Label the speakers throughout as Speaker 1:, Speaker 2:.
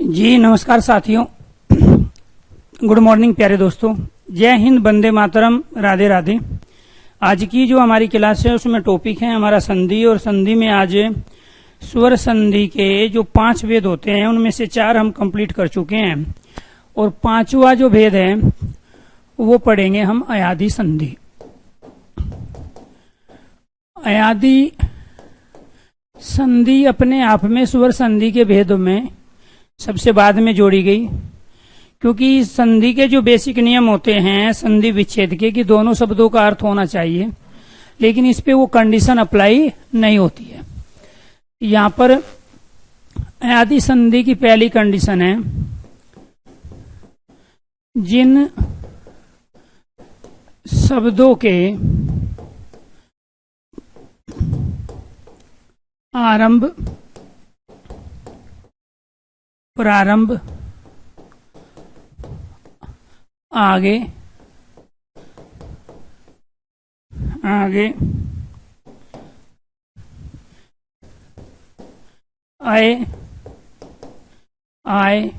Speaker 1: जी नमस्कार साथियों, good morning प्यारे दोस्तों। जय हिंद, वंदे मातरम, राधे राधे। आज की जो हमारी क्लास है उसमें टॉपिक है हमारा संधि, और संधि में आज स्वर संधि के जो 5 भेद होते हैं उनमें से 4 हम कंप्लीट कर चुके हैं, और 5वां जो भेद है वो पढ़ेंगे हम अयादि संधि। अयादि संधि अपने आप में स्वर संधि के भेदों में सबसे बाद में जोड़ी गई, क्योंकि संधि के जो बेसिक नियम होते हैं संधि विच्छेद के कि दोनों शब्दों का अर्थ होना चाहिए, लेकिन इस पे वो कंडीशन अप्लाई नहीं होती है। यहाँ पर अयादि संधि की पहली कंडीशन है, जिन शब्दों के आरंभ, प्रारंभ, आगे, आगे, आए, आए,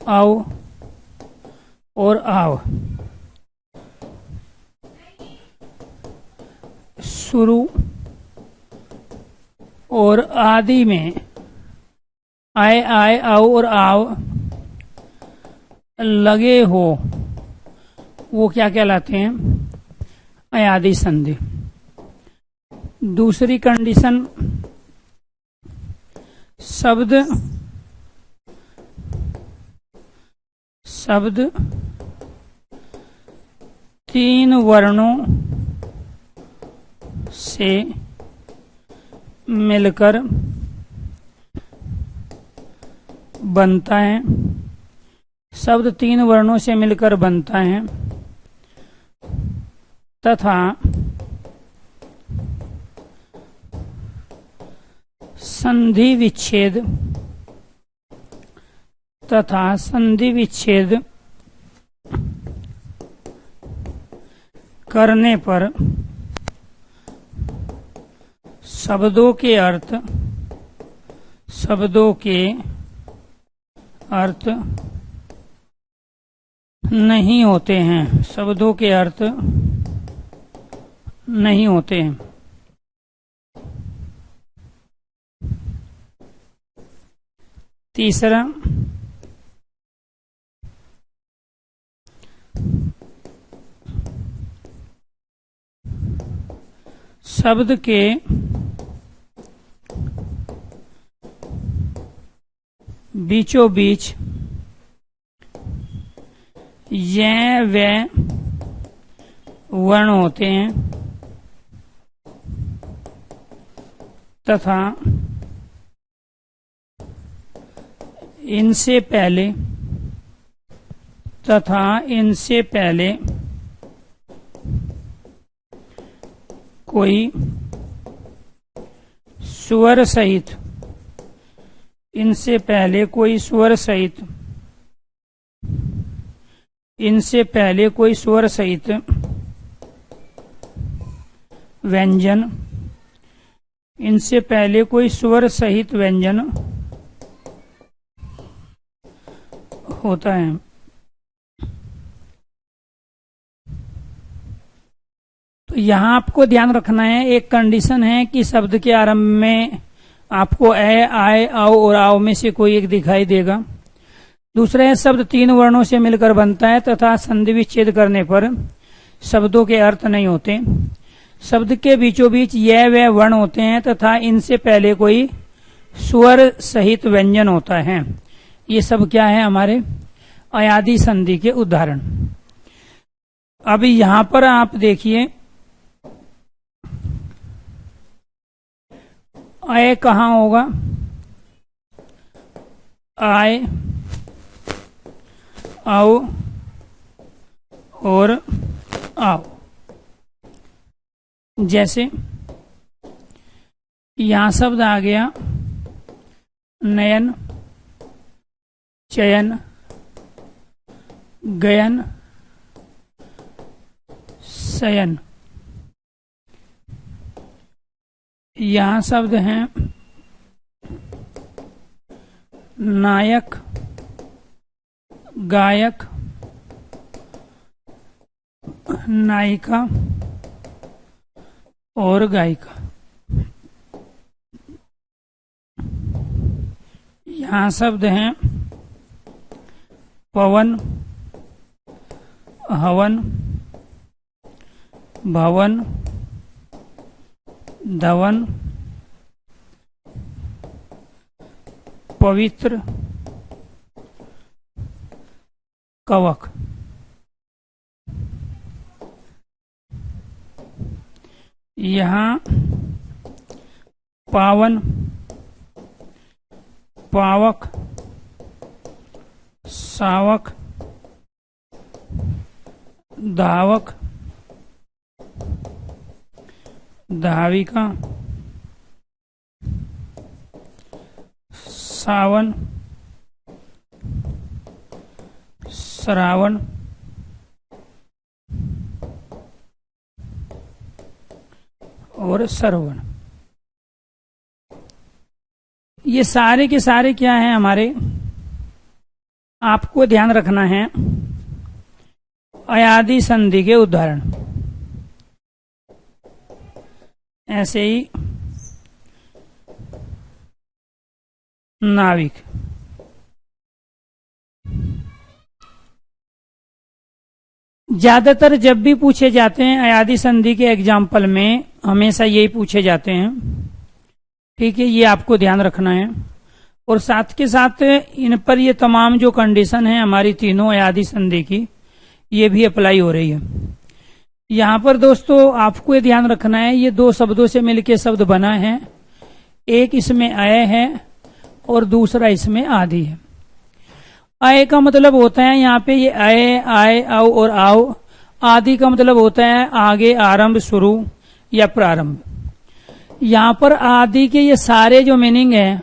Speaker 1: आओ और आओ, शुरू और आदि में आए, आए, आओ और आओ लगे हो, वो क्या कहलाते हैं? अयादि संधि। दूसरी कंडीशन, शब्द शब्द 3 वर्णों से मिलकर बनता है। शब्द 3 वर्णों से मिलकर बनता है तथा संधि विच्छेद करने पर शब्दों के अर्थ नहीं होते हैं। शब्दों के अर्थ नहीं होते हैं। तीसरा, शब्द के बीचों बीच ये वे वर्ण होते हैं तथा इनसे पहले कोई स्वर सहित व्यंजन होता है। तो यहाँ आपको ध्यान रखना है, एक कंडीशन है कि शब्द के आरंभ में आपको ए, आए, आओ और आओ में से कोई एक दिखाई देगा। दूसरा है, शब्द 3 वर्णों से मिलकर बनता है तथा संधि विच्छेद करने पर शब्दों के अर्थ नहीं होते। शब्द के बीचों बीच ये वे वर्ण होते हैं तथा इनसे पहले कोई स्वर सहित व्यंजन होता है। ये सब क्या है? हमारे अयादि संधि के उदाहरण। अभी यहां पर आप देखिए, आए कहाँ होगा? आए, आओ और आओ। जैसे यहां शब्द आ गया नयन, चयन, गयन, शयन। यहाँ शब्द हैं नायक, गायक, नायिका और गायिका। यहाँ शब्द हैं पवन, हवन, भवन, धवन, पवित्र, कवक। यहाँ पावन, पावक, सावक, धावक, धाविका, सावन, श्रावण, और श्रवण। ये सारे के सारे क्या हैं हमारे, आपको ध्यान रखना है, अयादि संधि के उदाहरण। ऐसे ही नाविक, ज्यादातर जब भी पूछे जाते हैं अयादि संधि के एग्जाम्पल में हमेशा यही पूछे जाते हैं। ठीक है, ये आपको ध्यान रखना है। और साथ के साथ इन पर ये तमाम जो कंडीशन है हमारी तीनों अयादि संधि की, ये भी अप्लाई हो रही है। यहाँ पर दोस्तों आपको ये ध्यान रखना है, ये दो शब्दों से मिलके शब्द बना है। एक इसमें अय है और दूसरा इसमें आदि है। अय का मतलब होता है यहाँ पे ये अय, आय, औ और आओ। आदि का मतलब होता है आगे, आरंभ, शुरू या प्रारंभ। यहाँ पर आदि के ये सारे जो मीनिंग है,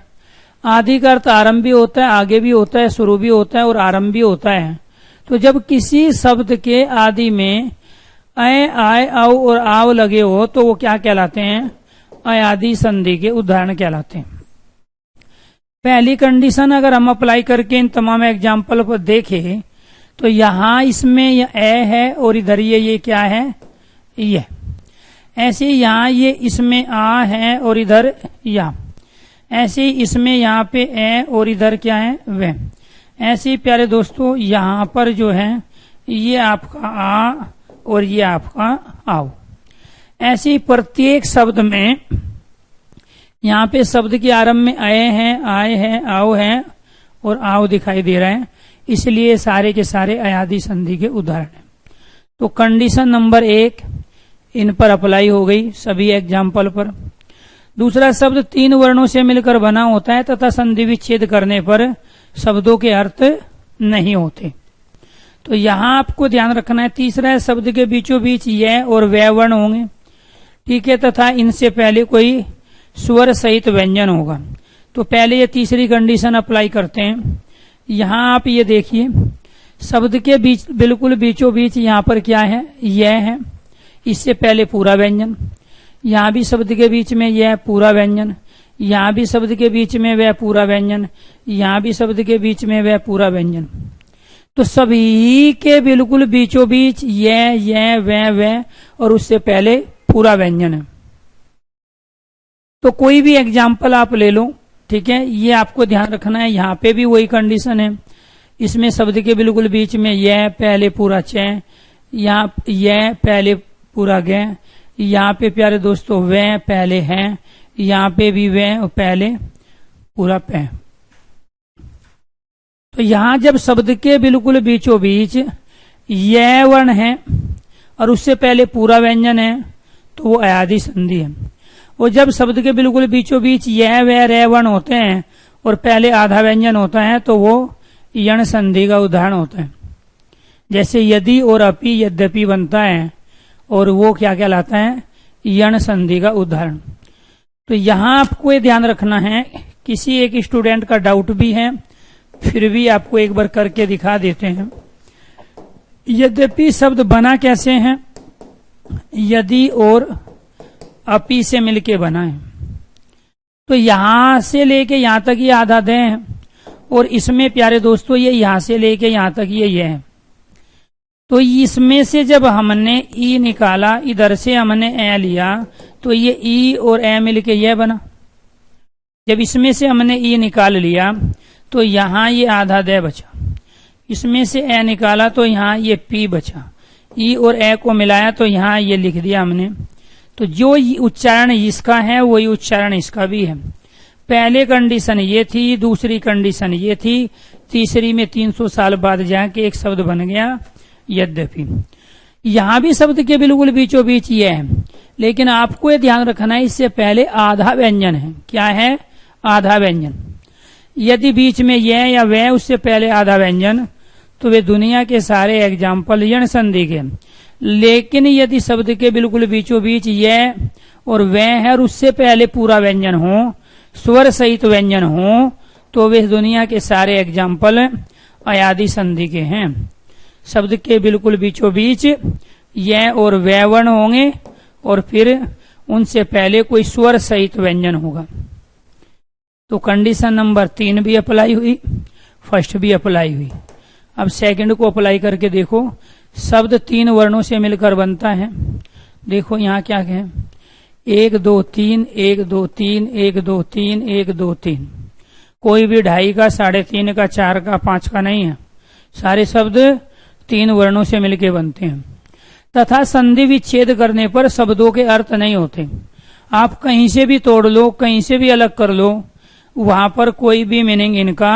Speaker 1: आदि का अर्थ आरंभ भी होता है, आगे भी होता है, शुरू भी होता है और आरंभ भी होता है। तो जब किसी शब्द के आदि में अय, आय, औ और आव लगे हो तो वो क्या कहलाते हैं, अयादि संधि के उदाहरण कहलाते हैं। पहली कंडीशन अगर हम अप्लाई करके इन तमाम एग्जाम्पल पर देखें तो यहाँ इसमें यह ए है और इधर ये क्या है, ये। ऐसे यहाँ ये इसमें आ है और इधर या। ऐसे इसमें यहाँ पे ए और इधर क्या है, वे। ऐसे प्यारे दोस्तों यहाँ पर जो है ये आपका आ और ये आपका आओ। ऐसे प्रत्येक शब्द में यहाँ पे शब्द के आरंभ में अय है, आय है, आओ है और आओ दिखाई दे रहा है, इसलिए सारे के सारे अयादि संधि के उदाहरण हैं। तो कंडीशन नंबर 1 इन पर अप्लाई हो गई सभी एग्जाम्पल पर। दूसरा, शब्द 3 वर्णों से मिलकर बना होता है तथा संधि विच्छेद करने पर शब्दों के अर्थ नहीं होते। तो यहाँ आपको ध्यान रखना है। तीसरा है, शब्द के बीचों बीच य और वै वर्ण होंगे, ठीक है, तथा इनसे पहले कोई स्वर सहित व्यंजन होगा। तो पहले ये तीसरी कंडीशन अप्लाई करते हैं। यहाँ आप ये देखिए, शब्द के बीच बिल्कुल बीचों बीच यहाँ पर क्या है, यह है, इससे पहले पूरा व्यंजन। यहाँ भी शब्द के बीच में यह पूरा व्यंजन, यहाँ भी शब्द के बीच में वह पूरा व्यंजन, यहाँ भी शब्द के बीच में वह पूरा व्यंजन। तो सभी के बिल्कुल बीचों बीच यह वह और उससे पहले पूरा व्यंजन है। तो कोई भी एग्जाम्पल आप ले लो, ठीक है, ये आपको ध्यान रखना है। यहाँ पे भी वही कंडीशन है, इसमें शब्द के बिल्कुल बीच में यह पहले पूरा च, यहाँ यह पहले पूरा ग, यहाँ पे प्यारे दोस्तों वह पहले है, यहाँ पे भी वह और पहले पूरा प। तो यहाँ जब शब्द के बिल्कुल बीचों बीच यह वर्ण है और उससे पहले पूरा व्यंजन है तो वो अयादि संधि है। और जब शब्द के बिल्कुल बीचों बीच यह वह रे वर्ण होते हैं और पहले आधा व्यंजन होता है तो वो यण संधि का उदाहरण होता है। जैसे यदि और अपि, यद्यपि बनता है और वो क्या कहलाता है, यण संधि का उदाहरण। तो यहाँ आपको ये ध्यान रखना है, किसी एक स्टूडेंट का डाउट भी है, फिर भी आपको एक बार करके दिखा देते हैं। यद्यपि शब्द बना कैसे है, यदि और अपि से मिलके बना है। तो यहां से लेके यहां तक ये आधा दे है और इसमें प्यारे दोस्तों ये यहां से लेके यहां तक ये है। तो इसमें से जब हमने ई निकाला, इधर से हमने ए लिया, तो ये ई और ए मिलके यह बना। जब इसमें से हमने ई निकाल लिया तो यहां ये आधा दे बचा, इसमें से ए निकाला तो यहां ये पी बचा, ई और ए को मिलाया तो यहां ये लिख दिया हमने। तो जो उच्चारण इसका है वही उच्चारण इसका भी है। पहले कंडीशन ये थी, दूसरी कंडीशन ये थी, तीसरी में 300 साल बाद जाके एक शब्द बन गया यद्यपि। यहां भी शब्द के बिल्कुल बीचों बीच ये है, लेकिन आपको ये ध्यान रखना है इससे पहले आधा व्यंजन है। क्या है? आधा व्यंजन। यदि बीच में यह या वह, उससे पहले आधा व्यंजन, तो वे दुनिया के सारे एग्जाम्पल यण संधि के। लेकिन यदि शब्द के बिल्कुल बीचों बीच यह और वह है और उससे पहले पूरा व्यंजन हो, स्वर सहित व्यंजन हो, तो वे दुनिया के सारे एग्जाम्पल अयादि संधि के हैं। शब्द के बिल्कुल बीचों बीच यह और वह वर्ण होंगे और फिर उनसे पहले कोई स्वर सहित व्यंजन होगा। तो कंडीशन नंबर 3 भी अप्लाई हुई, फर्स्ट भी अप्लाई हुई। अब सेकंड को अप्लाई करके देखो। शब्द 3 वर्णों से मिलकर बनता है। देखो यहाँ क्या है, 1 2 3, 1 2 3, 1 2 3, 1 2 3। कोई भी 2.5 का, 3.5 का, 4 का, 5 का नहीं है। सारे शब्द 3 वर्णों से मिलके बनते हैं। तथा संधि विच्छेद करने पर शब्दों के अर्थ नहीं होते। आप कहीं से भी तोड़ लो, कहीं से भी अलग कर लो, वहां पर कोई भी मीनिंग इनका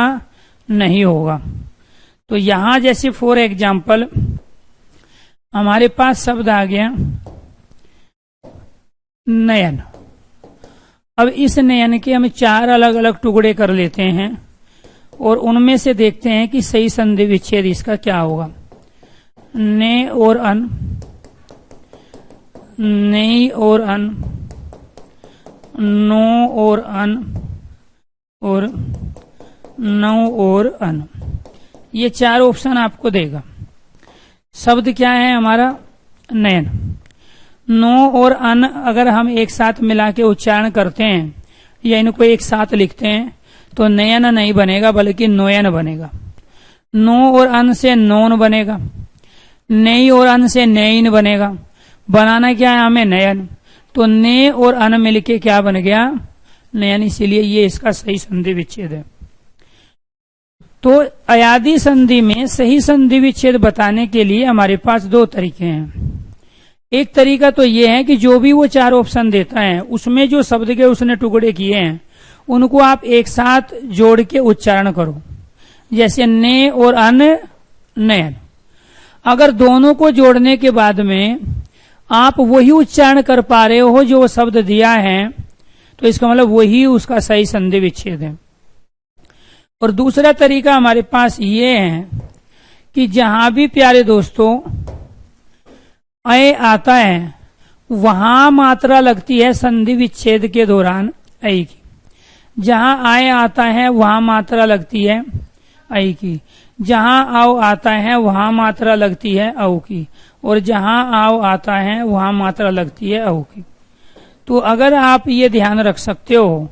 Speaker 1: नहीं होगा। तो यहां जैसे फॉर एग्जाम्पल हमारे पास शब्द आ गया नयन। अब इस नयन के हम 4 अलग अलग टुकड़े कर लेते हैं और उनमें से देखते हैं कि सही संधि विच्छेद इसका क्या होगा। ने और अन, नई और अन, नो और अन और नौ और अन। ये 4 ऑप्शन आपको देगा। शब्द क्या है हमारा? नयन। नो और अन अगर हम एक साथ मिला के उच्चारण करते हैं या इनको एक साथ लिखते हैं तो नयन नहीं बनेगा बल्कि नोयन बनेगा। नो और अन से नोन बनेगा, नई और अन से नयन बनेगा। बनाना क्या है हमें? नयन। तो ने और अन मिलके क्या बन गया? नयन। इसीलिए ये इसका सही संधि विच्छेद है। तो अयादि संधि में सही संधि विच्छेद बताने के लिए हमारे पास 2 तरीके हैं। एक तरीका तो ये है कि जो भी वो 4 ऑप्शन देता है उसमें जो शब्द के उसने टुकड़े किए हैं उनको आप एक साथ जोड़ के उच्चारण करो। जैसे ने और अन, नयन। अगर दोनों को जोड़ने के बाद में आप वही उच्चारण कर पा रहे हो जो शब्द दिया है तो इसका मतलब वही उसका सही संधि विच्छेद है। और दूसरा तरीका हमारे पास ये है कि जहां भी प्यारे दोस्तों अय आता है वहां मात्रा लगती है संधि विच्छेद के दौरान ऐ की। जहां आय आता है वहां मात्रा लगती है ऐ की। जहां आओ आता है वहां मात्रा लगती है औ की। और जहां आओ आता है वहां मात्रा लगती है औ की। तो अगर आप ये ध्यान रख सकते हो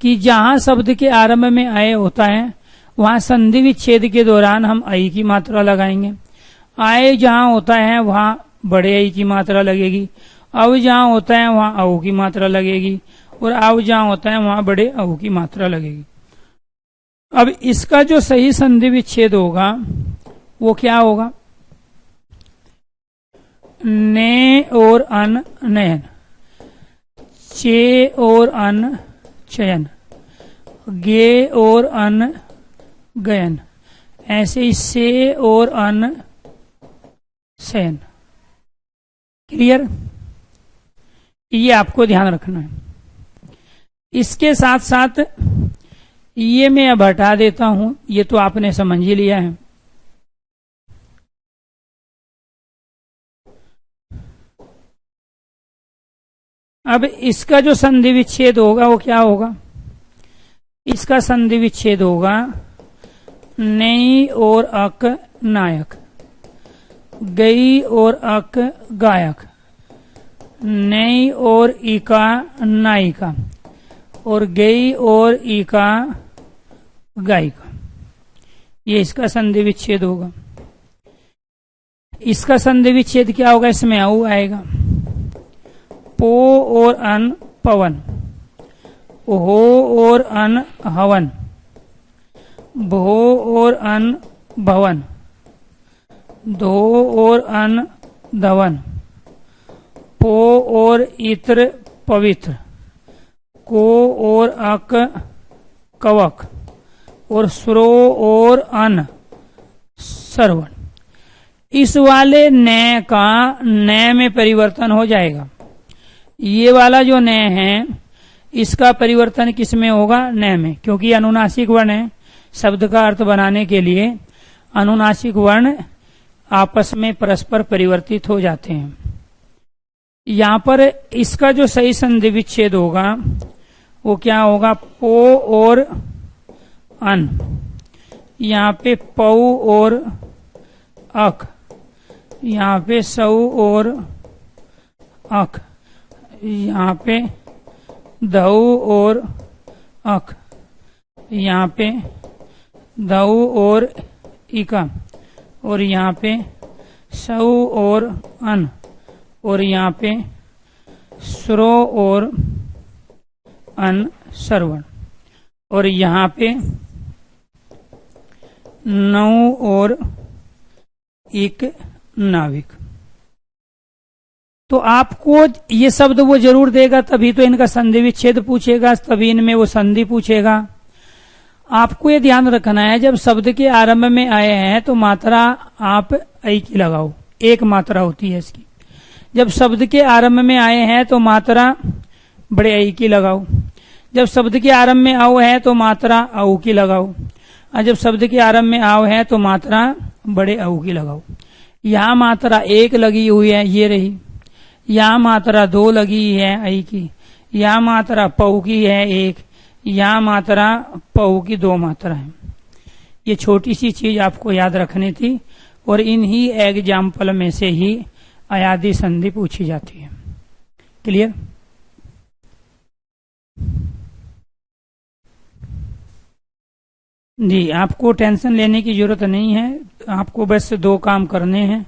Speaker 1: कि जहां शब्द के आरंभ में अय होता है वहां संधि विच्छेद के दौरान हम ऐ की मात्रा लगाएंगे। आय जहां होता है वहां बड़े ऐ की मात्रा लगेगी। औ जहां होता है वहां औ की मात्रा लगेगी। और आव जहां होता है वहां बड़े औ की मात्रा लगेगी। अब इसका जो सही संधि विच्छेद होगा वो क्या होगा? ने और अन, नयन। चे और अन, चयन। गे और अन, गयन। ऐसे ही से और अन, शयन। क्लियर? ये आपको ध्यान रखना है। इसके साथ साथ ये मैं अब हटा देता हूं, ये तो आपने समझ ही लिया है। अब इसका जो संधि विच्छेद होगा वो क्या होगा? इसका संधि विच्छेद होगा नई और अक, नायक। गई और अक, गायक। नई और इका, नायिका। और गई और इका, गायिका। ये इसका संधि विच्छेद होगा। इसका संधि विच्छेद क्या होगा, इसमें औ आएगा। पो और अन पवन, हो और अन हवन, भो और अन भवन, धो और अन धवन, पो और इत्र पवित्र, को और अक कवक, और स्रो और अन श्रवण। इस वाले न का न में परिवर्तन हो जाएगा। ये वाला जो न है इसका परिवर्तन किस में होगा, न में, क्योंकि अनुनासिक वर्ण है। शब्द का अर्थ बनाने के लिए अनुनासिक वर्ण आपस में परस्पर परिवर्तित हो जाते हैं। यहाँ पर इसका जो सही संधि विच्छेद होगा वो क्या होगा, पो और अन, यहाँ पे पौ और अक, यहाँ पे सौ और अक, यहाँ पे धऊ और अक, यहाँ पे धऊ और इका, और यहाँ पे सौ और अन, और यहाँ पे स्रो और अन श्रवण, और यहाँ पे नौ और एक नाविक। तो आपको ये शब्द वो जरूर देगा, तभी तो इनका संधि विच्छेद पूछेगा, तभी इनमें वो संधि पूछेगा। आपको ये ध्यान रखना है, जब शब्द के आरंभ में आए हैं तो मात्रा आप ऐ की लगाओ, एक मात्रा होती है इसकी। जब शब्द के आरंभ में आए हैं तो मात्रा बड़े ऐ की लगाओ। जब शब्द के आरंभ में आओ है तो मात्रा औ की लगाओ, और जब शब्द के आरंभ में आओ है तो मात्रा बड़े औ की लगाओ। यहाँ मात्रा एक लगी हुई है, ये रही। यहाँ मात्रा दो लगी है ऐ की। यहाँ मात्रा पौ की है एक, यहाँ मात्रा पौ की दो मात्रा है। ये छोटी सी चीज आपको याद रखनी थी, और इन्हीं एग्जाम्पल में से ही अयादी संधि पूछी जाती है। क्लियर? जी, आपको टेंशन लेने की जरूरत नहीं है। आपको बस दो काम करने हैं।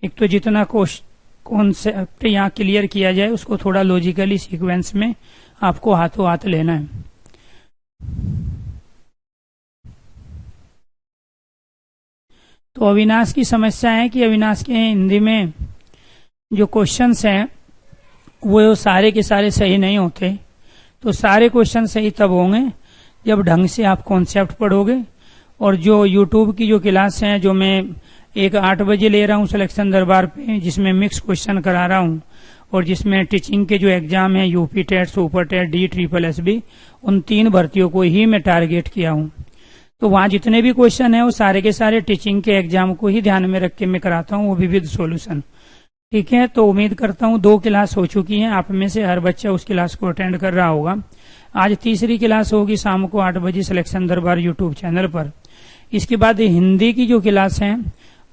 Speaker 1: एक तो जितना कॉन्सेप्ट यहाँ क्लियर किया जाए उसको थोड़ा लॉजिकली सीक्वेंस में आपको हाथों हाथ लेना है। तो अविनाश की समस्या है कि अविनाश के हिंदी में जो क्वेश्चंस हैं वो सारे के सारे सही नहीं होते। तो सारे क्वेश्चन सही तब होंगे जब ढंग से आप कॉन्सेप्ट पढ़ोगे। और जो यूट्यूब की जो क्लास है, जो मैं एक 8 बजे ले रहा हूँ सिलेक्शन दरबार पे, जिसमें मिक्स क्वेश्चन करा रहा हूँ, और जिसमें टीचिंग के जो एग्जाम है UP TET, super TET, DSSS, उन 3 भर्तियों को ही मैं टारगेट किया हूँ। तो वहाँ जितने भी क्वेश्चन है वो सारे के सारे टीचिंग के एग्जाम को ही ध्यान में रख के मैं कराता हूँ, वो भी विद सोल्यूशन। ठीक है, तो उम्मीद करता हूँ 2 क्लास हो चुकी हैं, आप में से हर बच्चा उस क्लास को अटेंड कर रहा होगा। आज तीसरी क्लास होगी शाम को 8 बजे सिलेक्शन दरबार यूट्यूब चैनल पर। इसके बाद हिंदी की जो क्लास है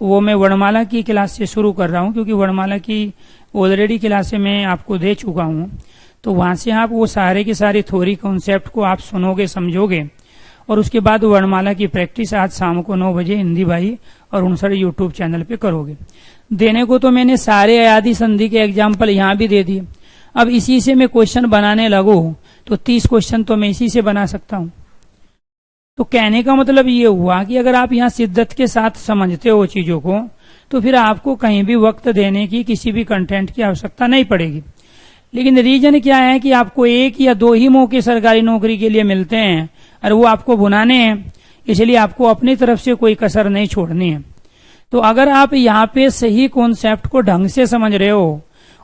Speaker 1: वो मैं वर्णमाला की क्लास से शुरू कर रहा हूँ, क्योंकि वर्णमाला की ऑलरेडी क्लासें मैं आपको दे चुका हूँ। तो वहां से आप वो सारे के सारे थ्योरी कॉन्सेप्ट को आप सुनोगे, समझोगे, और उसके बाद वर्णमाला की प्रैक्टिस आज शाम को 9 बजे हिंदी भाई और 59 यूट्यूब चैनल पे करोगे। देने को तो मैंने सारे अयादी संधि के एग्जाम्पल यहाँ भी दे दिए। अब इसी से मैं क्वेश्चन बनाने लगू तो 30 क्वेश्चन तो मैं इसी से बना सकता हूँ। तो कहने का मतलब ये हुआ कि अगर आप यहाँ शिद्दत के साथ समझते हो चीजों को, तो फिर आपको कहीं भी वक्त देने की, किसी भी कंटेंट की आवश्यकता नहीं पड़ेगी। लेकिन रीजन क्या है कि आपको 1 या 2 ही मौके सरकारी नौकरी के लिए मिलते हैं और वो आपको भुनाने हैं, इसलिए आपको अपनी तरफ से कोई कसर नहीं छोड़नी है। तो अगर आप यहाँ पे सही कॉन्सेप्ट को ढंग से समझ रहे हो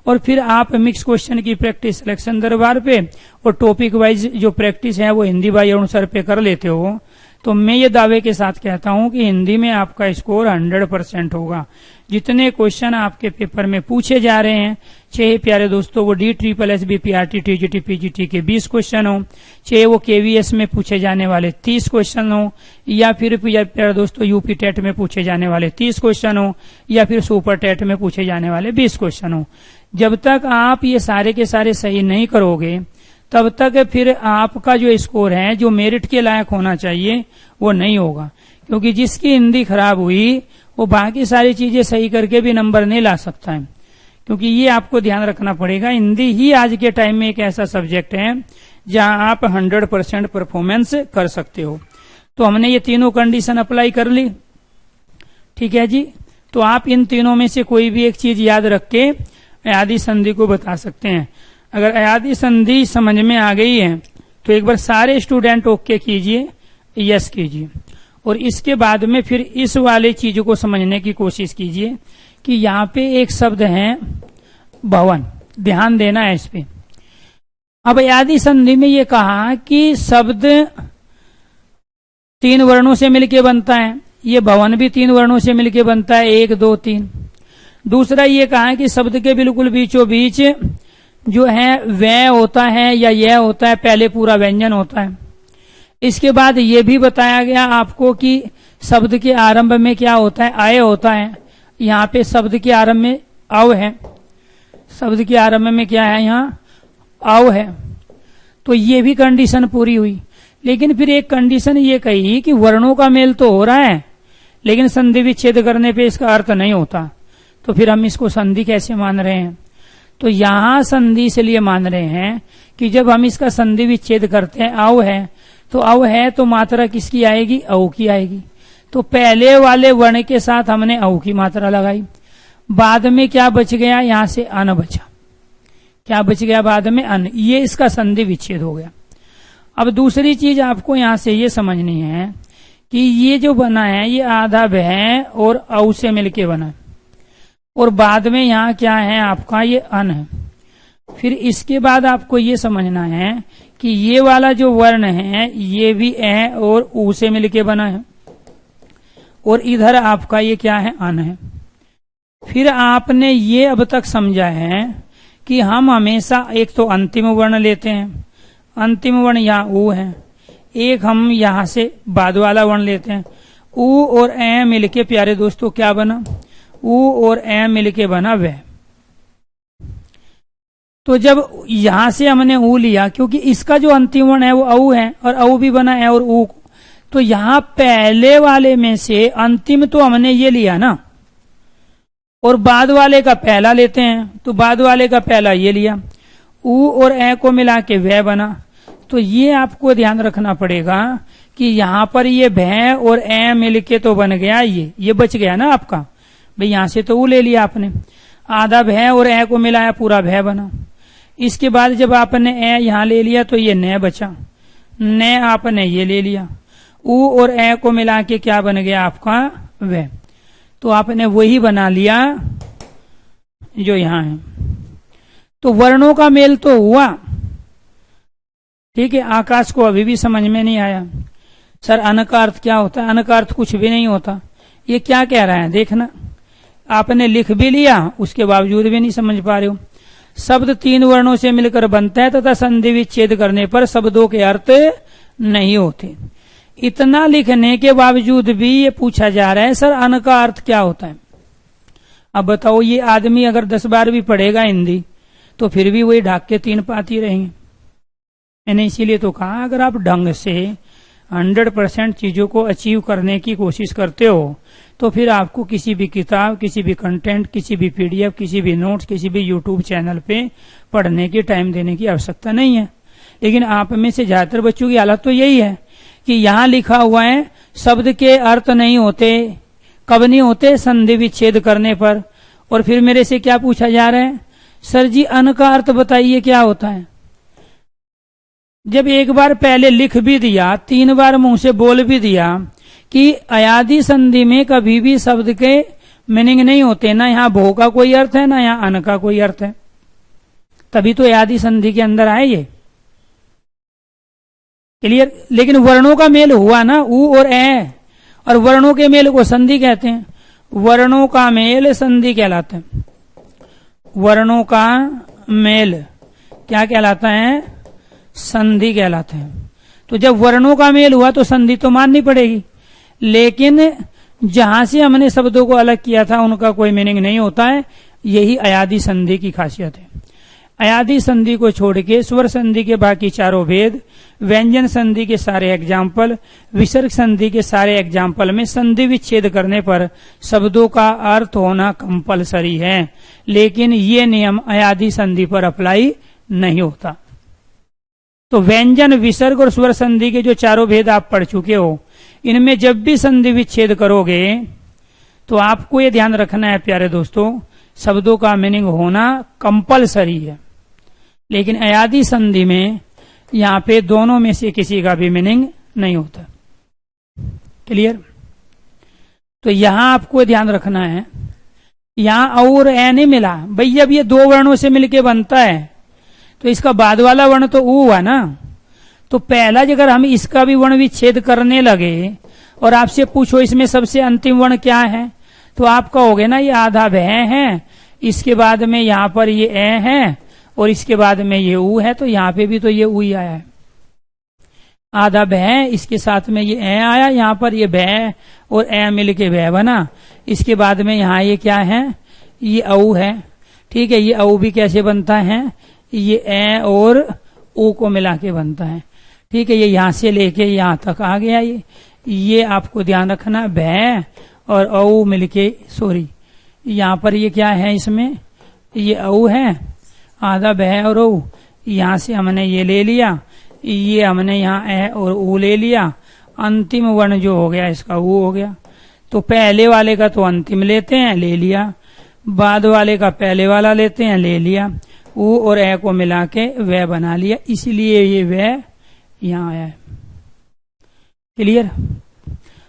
Speaker 1: और फिर आप मिक्स क्वेश्चन की प्रैक्टिस सिलेक्शन दरबार पे और टॉपिक वाइज जो प्रैक्टिस है वो हिंदी भाई अरुण सर पे कर लेते हो, तो मैं ये दावे के साथ कहता हूं कि हिंदी में आपका स्कोर 100% होगा। जितने क्वेश्चन आपके पेपर में पूछे जा रहे हैं, चाहे प्यारे दोस्तों वो DSSS, PRT, TGT, PGT के 20 क्वेश्चन हो, चाहे वो KVS में पूछे जाने वाले 30 क्वेश्चन हो, या फिर प्यारे दोस्तों यूपी टेट में पूछे जाने वाले 30 क्वेश्चन हो, या फिर सुपर टेट में पूछे जाने वाले 20 क्वेश्चन हो, जब तक आप ये सारे के सारे सही नहीं करोगे तब तक फिर आपका जो स्कोर है, जो मेरिट के लायक होना चाहिए, वो नहीं होगा। क्योंकि जिसकी हिंदी खराब हुई वो बाकी सारी चीजें सही करके भी नंबर नहीं ला सकता है। क्योंकि ये आपको ध्यान रखना पड़ेगा, हिंदी ही आज के टाइम में एक ऐसा सब्जेक्ट है जहां आप 100% परफॉर्मेंस कर सकते हो। तो हमने ये तीनों कंडीशन अप्लाई कर ली, ठीक है जी। तो आप इन तीनों में से कोई भी एक चीज याद रख के अयादी संधि को बता सकते हैं। अगर अयादी संधि समझ में आ गई है तो एक बार सारे स्टूडेंट ओके कीजिए, यस कीजिए, और इसके बाद में फिर इस वाले चीज को समझने की कोशिश कीजिए कि यहाँ पे एक शब्द है भवन, ध्यान देना है इस पे। अब अयादी संधि में ये कहा कि शब्द 3 वर्णों से मिलके बनता है, ये भवन भी 3 वर्णों से मिलके बनता है, 1 2 3। दूसरा ये कहा है कि शब्द के बिल्कुल बीचों बीच जो है वह होता है या यह होता है, पहले पूरा व्यंजन होता है। इसके बाद ये भी बताया गया आपको कि शब्द के आरंभ में क्या होता है, आय होता है। यहाँ पे शब्द के आरंभ में अव है, शब्द के आरंभ में क्या है, यहाँ अव है। तो ये भी कंडीशन पूरी हुई। लेकिन फिर एक कंडीशन ये कही कि वर्णों का मेल तो हो रहा है लेकिन संधि विच्छेद करने पे इसका अर्थ नहीं होता। तो फिर हम इसको संधि कैसे मान रहे हैं? तो यहां संधि इसलिए मान रहे हैं कि जब हम इसका संधि विच्छेद करते हैं, अव है तो अव है तो मात्रा किसकी आएगी, अव की आएगी। तो पहले वाले वर्ण के साथ हमने अव की मात्रा लगाई, बाद में क्या बच गया, यहां से अन बचा। क्या बच गया बाद में, अन। ये इसका संधि विच्छेद हो गया। अब दूसरी चीज आपको यहां से ये समझनी है कि ये जो बना है ये आधा भय और अव से मिलके बना है, और बाद में यहाँ क्या है आपका, ये अन है। फिर इसके बाद आपको ये समझना है कि ये वाला जो वर्ण है ये भी ए और ऊ से मिलके बना है, और इधर आपका ये क्या है, अन है। फिर आपने ये अब तक समझा है कि हम हमेशा एक तो अंतिम वर्ण लेते हैं, अंतिम वर्ण यहाँ ऊ है, एक हम यहां से बाद वाला वर्ण लेते हैं। ऊ और ए मिलके प्यारे दोस्तों क्या बना, ऊ और ए मिलके बना वह। तो जब यहां से हमने ऊ लिया, क्योंकि इसका जो अंतिम वर्ण है वो अऊ है और अऊ भी बना है और ऊ, तो यहां पहले वाले में से अंतिम तो हमने ये लिया ना, और बाद वाले का पहला लेते हैं तो बाद वाले का पहला ये लिया, ऊ और ए को मिला के वह बना। तो ये आपको ध्यान रखना पड़ेगा कि यहां पर ये भय और ए मिलके तो बन गया, ये बच गया ना आपका भाई, यहां से तो ऊ ले लिया आपने, आधा भय और ए को मिलाया पूरा भय बना। इसके बाद जब आपने ए यहां ले लिया तो ये न बचा, न आपने ये ले लिया, ऊ और ए को मिला के क्या बन गया आपका, वह। तो आपने वही बना लिया जो यहां है। तो वर्णों का मेल तो हुआ, ठीक है। आकाश को अभी भी समझ में नहीं आया, सर अन का अर्थ क्या होता है? अन का अर्थ कुछ भी नहीं होता। ये क्या कह रहा है देखना, आपने लिख भी लिया उसके बावजूद भी नहीं समझ पा रहे हो। शब्द 3 वर्णों से मिलकर बनता है तथा संधि विच्छेद करने पर शब्दों के अर्थ नहीं होते। इतना लिखने के बावजूद भी ये पूछा जा रहा है सर अन का अर्थ क्या होता है? अब बताओ, ये आदमी अगर 10 बार भी पढ़ेगा हिंदी तो फिर भी वही ढाक के 3 पाती रहेंगे। मैंने इसीलिए तो कहा अगर आप ढंग से 100% चीजों को अचीव करने की कोशिश करते हो तो फिर आपको किसी भी किताब, किसी भी कंटेंट, किसी भी पीडीएफ, किसी भी नोट्स, किसी भी यूट्यूब चैनल पे पढ़ने की टाइम देने की आवश्यकता नहीं है। लेकिन आप में से ज्यादातर बच्चों की हालत तो यही है कि यहाँ लिखा हुआ है शब्द के अर्थ नहीं होते, कब नहीं होते, संधि विच्छेद करने पर। और फिर मेरे से क्या पूछा जा रहा है, सर जी अन का अर्थ बताइए क्या होता है? जब एक बार पहले लिख भी दिया, 3 बार मुंह से बोल भी दिया कि अयादी संधि में कभी भी शब्द के मीनिंग नहीं होते, ना यहाँ भो का कोई अर्थ है ना यहाँ अन का कोई अर्थ है, तभी तो अयादी संधि के अंदर आए ये। क्लियर? लेकिन वर्णों का मेल हुआ ना, ऊ और ए, और वर्णों के मेल को संधि कहते हैं। वर्णों का मेल संधि कहलाता है। वर्णों का मेल क्या कहलाता है? संधि कहलाते हैं। तो जब वर्णों का मेल हुआ तो संधि तो माननी पड़ेगी, लेकिन जहां से हमने शब्दों को अलग किया था उनका कोई मीनिंग नहीं होता है। यही अयादी संधि की खासियत है। अयादि संधि को छोड़ के स्वर संधि के बाकी चारों भेद, व्यंजन संधि के सारे एग्जाम्पल, विसर्ग संधि के सारे एग्जाम्पल में संधि विच्छेद करने पर शब्दों का अर्थ होना कंपलसरी है, लेकिन ये नियम अयादि संधि पर अप्लाई नहीं होता। तो व्यंजन, विसर्ग और स्वर संधि के जो चारों भेद आप पढ़ चुके हो, इनमें जब भी संधि विच्छेद करोगे तो आपको ये ध्यान रखना है प्यारे दोस्तों, शब्दों का मीनिंग होना कंपलसरी है, लेकिन अयादि संधि में यहाँ पे दोनों में से किसी का भी मीनिंग नहीं होता। क्लियर? तो यहां आपको ध्यान रखना है, यहां और ए नहीं मिला भाई, जब ये दो वर्णों से मिलके बनता है तो इसका बाद वाला वर्ण तो ऊ हुआ ना। तो पहला अगर हम इसका भी वर्ण विच्छेद करने लगे और आपसे पूछो इसमें सबसे अंतिम वर्ण क्या है, तो आप कहोगे ना ये आधा भय है, इसके बाद में यहाँ पर ये ए है और इसके बाद में ये ऊ है, तो यहाँ पे भी तो ये ऊ ही आया है। आधा भय, इसके साथ में ये ए आया, यहाँ पर ये भय और ए मिल के भय बना, इसके बाद में यहाँ ये क्या है, ये औ है। ठीक है, ये औ भी कैसे बनता है, ये ए और ऊ को मिला के बनता है। ठीक है, ये यहाँ से लेके यहाँ तक आ गया, ये आपको ध्यान रखना, भय और औ मिलके, सॉरी यहाँ पर ये क्या है, इसमें ये औ है, आधा भय और औ, यहाँ से हमने ये ले लिया, ये हमने यहाँ ए और ऊ ले लिया, अंतिम वर्ण जो हो गया इसका ऊ हो गया। तो पहले वाले का तो अंतिम लेते हैं, ले लिया, बाद वाले का पहले वाला लेते हैं, ले लिया, ऊ और ए को मिला के वह बना लिया, इसलिए ये वह यहाँ आया है। क्लियर?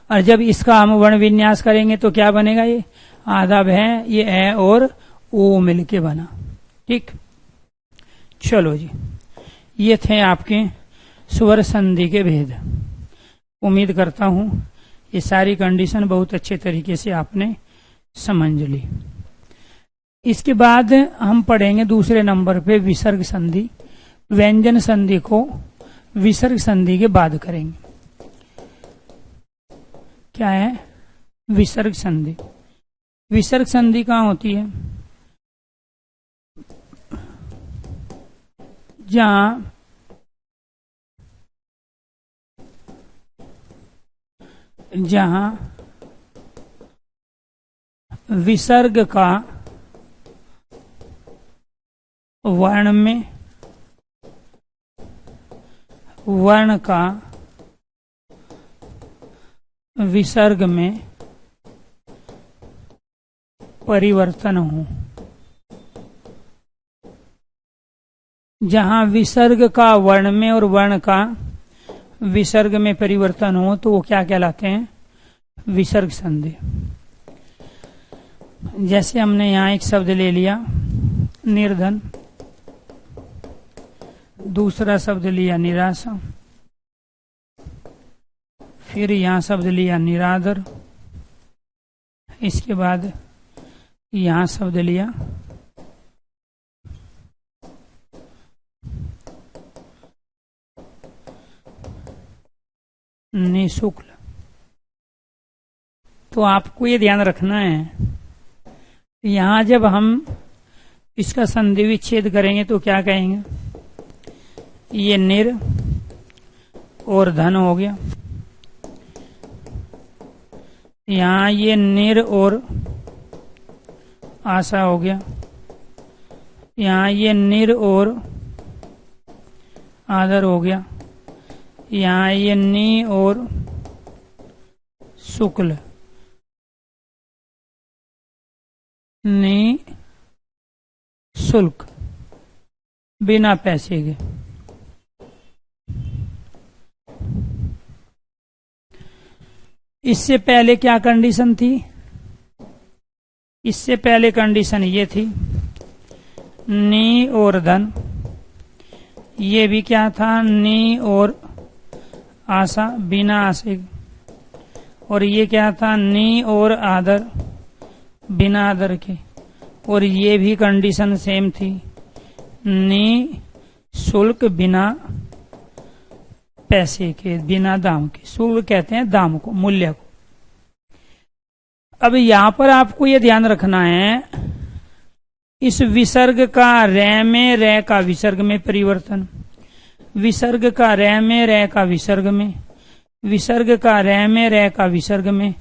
Speaker 1: और जब इसका हम वर्ण विन्यास करेंगे तो क्या बनेगा, ये आधा भय, ये ए और ऊ मिलके बना। ठीक, चलो जी, ये थे आपके स्वर संधि के भेद। उम्मीद करता हूं ये सारी कंडीशन बहुत अच्छे तरीके से आपने समझ ली। इसके बाद हम पढ़ेंगे दूसरे नंबर पे विसर्ग संधि। व्यंजन संधि को विसर्ग संधि के बाद करेंगे। क्या है विसर्ग संधि? विसर्ग संधि कहाँ होती है, जहां विसर्ग का वर्ण में वर्ण का विसर्ग में परिवर्तन हो। जहां विसर्ग का वर्ण में और वर्ण का विसर्ग में परिवर्तन हो तो वो क्या कहलाते हैं, विसर्ग संधि। जैसे हमने यहाँ एक शब्द ले लिया निर्धन, दूसरा शब्द लिया निराशा, फिर यहाँ शब्द लिया निरादर, इसके बाद यहाँ शब्द लिया निःशुल्क। तो आपको ये ध्यान रखना है, यहाँ जब हम इसका संधि विच्छेद करेंगे तो क्या कहेंगे, ये निर और धन हो गया, यहाँ ये निर और आशा हो गया, यहाँ ये निर और आदर हो गया, यहाँ ये नी और शुक्ल, नी शुल्क, बिना पैसे के। इससे पहले क्या कंडीशन थी, इससे पहले कंडीशन ये थी नी और धन, ये भी क्या था नी और आशा बिना आशे, और ये क्या था नी और आदर बिना आदर के, और ये भी कंडीशन सेम थी नी शुल्क बिना पैसे के, बिना दाम के। शुल्क कहते हैं दाम को, मूल्य को। अब यहां पर आपको ये ध्यान रखना है, इस विसर्ग का रे में रे का विसर्ग में परिवर्तन, विसर्ग का रे में रे का विसर्ग में, विसर्ग का रे में रे का विसर्ग में,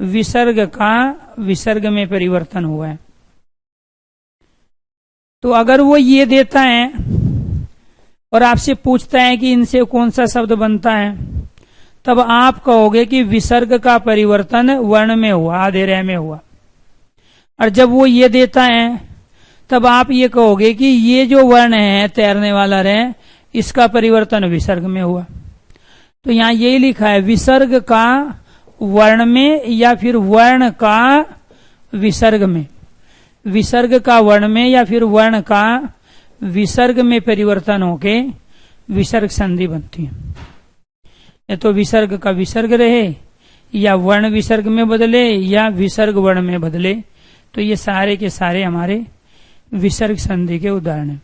Speaker 1: विसर्ग का विसर्ग में परिवर्तन हुआ है। तो अगर वो ये देता है और आपसे पूछता है कि इनसे कौन सा शब्द बनता है, तब आप कहोगे कि विसर्ग का परिवर्तन वर्ण में हुआ, आधे रे में हुआ। और जब वो ये देता है तब आप ये कहोगे कि ये जो वर्ण है तैरने वाला रे, इसका परिवर्तन विसर्ग में हुआ। तो यहां यही लिखा है विसर्ग का वर्ण में या फिर वर्ण का विसर्ग में, विसर्ग का वर्ण में या फिर वर्ण का विसर्ग में परिवर्तन होके विसर्ग संधि बनती है। या तो विसर्ग का विसर्ग रहे या वर्ण विसर्ग में बदले या विसर्ग वर्ण में बदले। तो ये सारे के सारे हमारे विसर्ग संधि के उदाहरण हैं।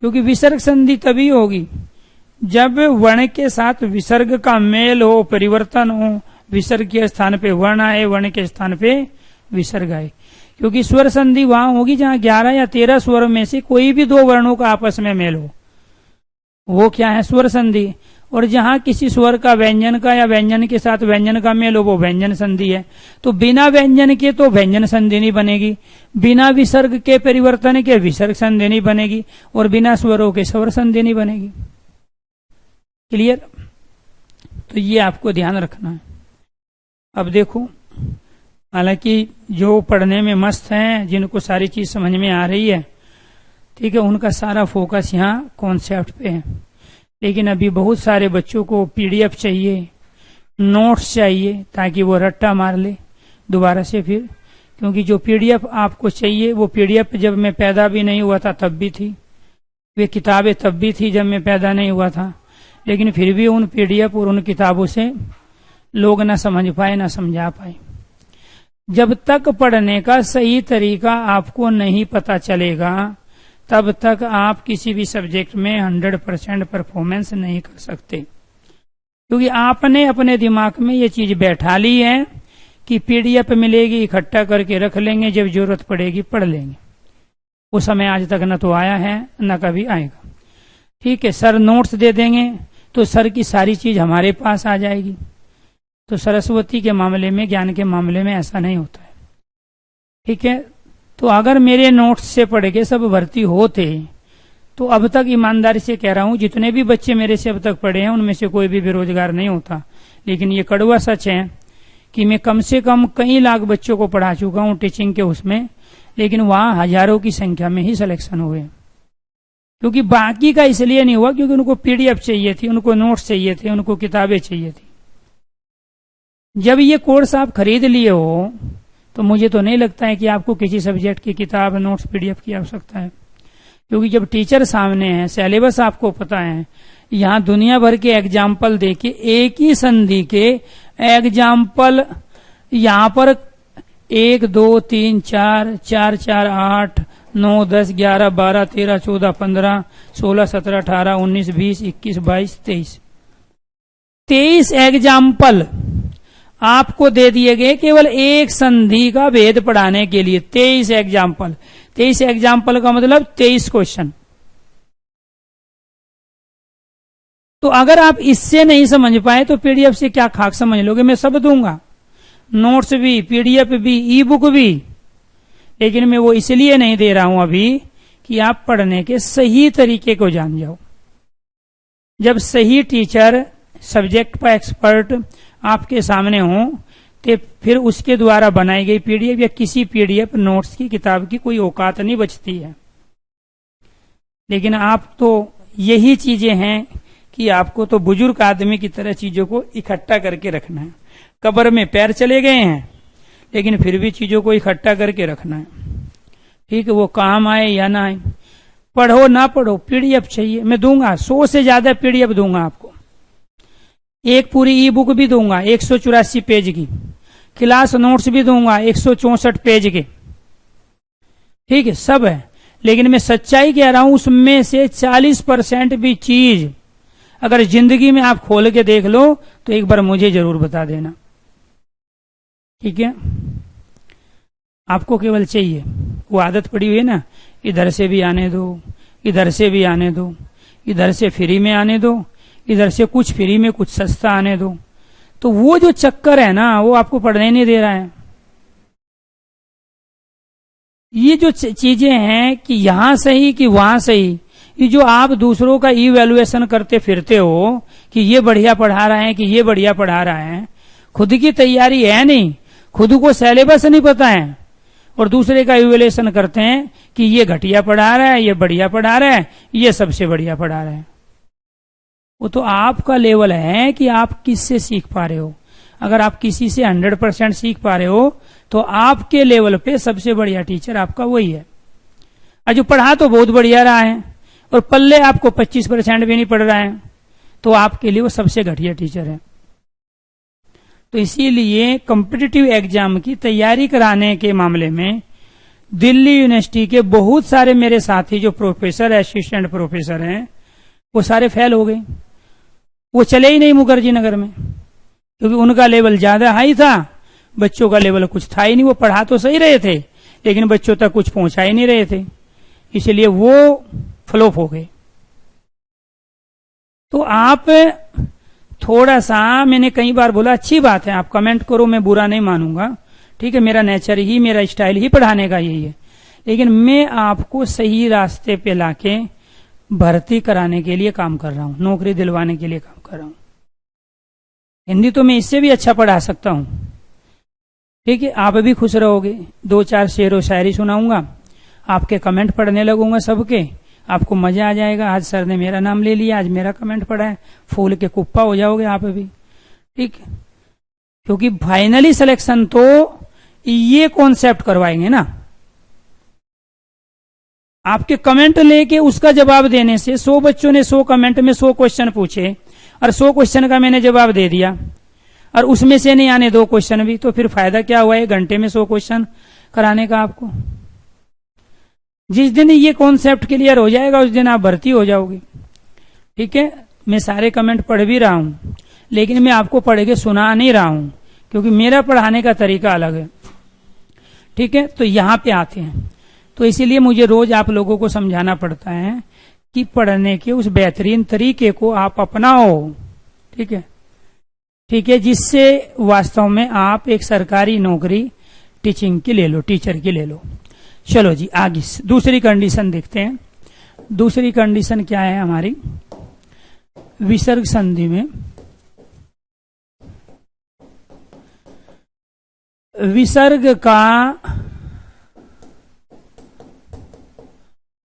Speaker 1: क्योंकि विसर्ग संधि तभी होगी जब वर्ण के साथ विसर्ग का मेल हो, परिवर्तन हो, विसर्ग के स्थान पे वर्ण आए, वर्ण के स्थान पे विसर्ग आए। क्योंकि स्वर संधि वहां होगी जहां 11 या 13 स्वर में से कोई भी दो वर्णों का आपस में मेल हो, वो क्या है, स्वर संधि। और जहां किसी स्वर का व्यंजन का या व्यंजन के साथ व्यंजन का मेल हो, वो व्यंजन संधि है। तो बिना व्यंजन के तो व्यंजन संधि नहीं बनेगी, बिना विसर्ग के परिवर्तन के विसर्ग संधि नहीं बनेगी, और बिना स्वरों के स्वर संधि नहीं बनेगी। क्लियर? तो ये आपको ध्यान रखना है। अब देखो, हालांकि जो पढ़ने में मस्त हैं, जिनको सारी चीज समझ में आ रही है, ठीक है, उनका सारा फोकस यहाँ कॉन्सेप्ट पे है। लेकिन अभी बहुत सारे बच्चों को पीडीएफ चाहिए, नोट्स चाहिए, ताकि वो रट्टा मार ले दोबारा से फिर। क्योंकि जो पीडीएफ आपको चाहिए वो पीडीएफ जब मैं पैदा भी नहीं हुआ था तब भी थी, वे किताबें तब भी थी जब मैं पैदा नहीं हुआ था। लेकिन फिर भी उन पीडीएफ और उन किताबों से लोग ना समझ पाए, ना समझा पाए। जब तक पढ़ने का सही तरीका आपको नहीं पता चलेगा, तब तक आप किसी भी सब्जेक्ट में 100% परफॉर्मेंस नहीं कर सकते। क्योंकि आपने अपने दिमाग में ये चीज बैठा ली है कि पीडीएफ मिलेगी, इकट्ठा करके रख लेंगे, जब जरूरत पड़ेगी पढ़ लेंगे। वो समय आज तक न तो आया है न कभी आएगा। ठीक है, सर नोट्स दे देंगे तो सर की सारी चीज हमारे पास आ जाएगी। तो सरस्वती के मामले में, ज्ञान के मामले में ऐसा नहीं होता है। ठीक है, तो अगर मेरे नोट्स से पढ़ के सब भर्ती होते, तो अब तक ईमानदारी से कह रहा हूं, जितने भी बच्चे मेरे से अब तक पढ़े हैं उनमें से कोई भी बेरोजगार नहीं होता। लेकिन ये कड़वा सच है कि मैं कम से कम कई लाख बच्चों को पढ़ा चुका हूं टीचिंग के उसमें, लेकिन वहां हजारों की संख्या में ही सिलेक्शन हुए। क्योंकि बाकी का इसलिए नहीं हुआ क्योंकि उनको पीडीएफ चाहिए थी, उनको नोट्स चाहिए थे, उनको किताबें चाहिए थी। जब ये कोर्स आप खरीद लिए हो तो मुझे तो नहीं लगता है कि आपको किसी सब्जेक्ट की किताब, नोट्स, पीडीएफ की आवश्यकता है। क्योंकि जब टीचर सामने है, सिलेबस आपको पता है, यहाँ दुनिया भर के एग्जाम्पल देके एक ही संधि के एग्जाम्पल यहाँ पर 1 2 3 4 4 4 8 9 10 11 12 13 14 15 16 17 18 19 20 21 22 23 एग्जाम्पल आपको दे दिए गए केवल एक संधि का भेद पढ़ाने के लिए। 23 एग्जाम्पल, 23 एग्जाम्पल का मतलब 23 क्वेश्चन। तो अगर आप इससे नहीं समझ पाए तो पीडीएफ से क्या खाक समझ लोगे? मैं सब दूंगा, नोट्स भी, पीडीएफ भी, ई बुक भी, लेकिन मैं वो इसलिए नहीं दे रहा हूं अभी कि आप पढ़ने के सही तरीके को जान जाओ। जब सही टीचर, सब्जेक्ट का एक्सपर्ट आपके सामने हो, तो फिर उसके द्वारा बनाई गई पीडीएफ या किसी पीडीएफ नोट्स की किताब की कोई औकात नहीं बचती है। लेकिन आप तो यही चीजें हैं कि आपको तो बुजुर्ग आदमी की तरह चीजों को इकट्ठा करके रखना है। कब्र में पैर चले गए हैं, लेकिन फिर भी चीजों को इकट्ठा करके रखना है। ठीक है, वो काम आए या ना आए, पढ़ो ना पढ़ो, पीडीएफ चाहिए, मैं दूंगा। 100 से ज्यादा पीडीएफ दूंगा आपको, एक पूरी ई बुक भी दूंगा 184 पेज की, क्लास नोट्स भी दूंगा 164 पेज के। ठीक है, सब है। लेकिन मैं सच्चाई कह रहा हूं, उसमें से 40% भी चीज अगर जिंदगी में आप खोल के देख लो तो एक बार मुझे जरूर बता देना। ठीक है। आपको केवल चाहिए, वो आदत पड़ी हुई है ना, इधर से भी आने दो, इधर से भी आने दो, इधर से फ्री में आने दो, इधर से कुछ फ्री में कुछ सस्ता आने दो। तो वो जो चक्कर है ना, वो आपको पढ़ने नहीं दे रहा है। ये जो चीजें हैं कि यहां सही कि वहां सही, ये जो आप दूसरों का इवैल्यूएशन करते फिरते हो कि ये बढ़िया पढ़ा रहा है कि ये बढ़िया पढ़ा रहा है, खुद की तैयारी है नहीं, खुद को सिलेबस नहीं पता है, और दूसरे का इवैल्यूएशन करते हैं कि ये घटिया पढ़ा रहा है, ये बढ़िया पढ़ा रहा है, ये सबसे बढ़िया पढ़ा रहा है। वो तो आपका लेवल है कि आप किससे सीख पा रहे हो। अगर आप किसी से 100% सीख पा रहे हो तो आपके लेवल पे सबसे बढ़िया टीचर आपका वही है। और जो पढ़ा तो बहुत बढ़िया रहा है और पल्ले आपको 25% भी नहीं पढ़ रहा है, तो आपके लिए वो सबसे घटिया टीचर है। तो इसीलिए कॉम्पिटिटिव एग्जाम की तैयारी कराने के मामले में दिल्ली यूनिवर्सिटी के बहुत सारे मेरे साथी जो प्रोफेसर असिस्टेंट प्रोफेसर हैं, वो सारे फेल हो गए। वो चले ही नहीं मुखर्जी नगर में, क्योंकि उनका लेवल ज्यादा हाई था, बच्चों का लेवल कुछ था ही नहीं। वो पढ़ा तो सही रहे थे लेकिन बच्चों तक कुछ पहुंचा ही नहीं रहे थे, इसलिए वो फ्लॉप हो गए। तो आप थोड़ा सा, मैंने कई बार बोला, अच्छी बात है आप कमेंट करो, मैं बुरा नहीं मानूंगा, ठीक है, मेरा नेचर ही, मेरा स्टाइल ही पढ़ाने का यही है, लेकिन मैं आपको सही रास्ते पे लाके भर्ती कराने के लिए काम कर रहा हूं, नौकरी दिलवाने के लिए काम कर रहा हूं। हिंदी तो मैं इससे भी अच्छा पढ़ा सकता हूं, ठीक है, आप भी खुश रहोगे। 2-4 शेर और शायरी सुनाऊंगा, आपके कमेंट पढ़ने लगूंगा सबके, आपको मजा आ जाएगा। आज सर ने मेरा नाम ले लिया, आज मेरा कमेंट पढ़ा है, फूल के कुप्पा हो जाओगे आप भी, ठीक है, क्योंकि फाइनली सिलेक्शन तो ये कॉन्सेप्ट करवाएंगे ना। आपके कमेंट लेके उसका जवाब देने से 100 बच्चों ने 100 कमेंट में 100 क्वेश्चन पूछे और 100 क्वेश्चन का मैंने जवाब दे दिया और उसमें से नहीं आने 2 क्वेश्चन भी, तो फिर फायदा क्या हुआ 1 घंटे में 100 क्वेश्चन कराने का आपको। जिस दिन ये कॉन्सेप्ट क्लियर हो जाएगा उस दिन आप भर्ती हो जाओगे, ठीक है। मैं सारे कमेंट पढ़ भी रहा हूं, लेकिन मैं आपको पढ़ के सुना नहीं रहा हूं, क्योंकि मेरा पढ़ाने का तरीका अलग है, ठीक है। तो यहां पे आते हैं, तो इसीलिए मुझे रोज आप लोगों को समझाना पड़ता है कि पढ़ने के उस बेहतरीन तरीके को आप अपनाओ, ठीक है, ठीक है, जिससे वास्तव में आप एक सरकारी नौकरी टीचिंग की ले लो, टीचर की ले लो। चलो जी आगे दूसरी कंडीशन देखते हैं। दूसरी कंडीशन क्या है हमारी, विसर्ग संधि में विसर्ग का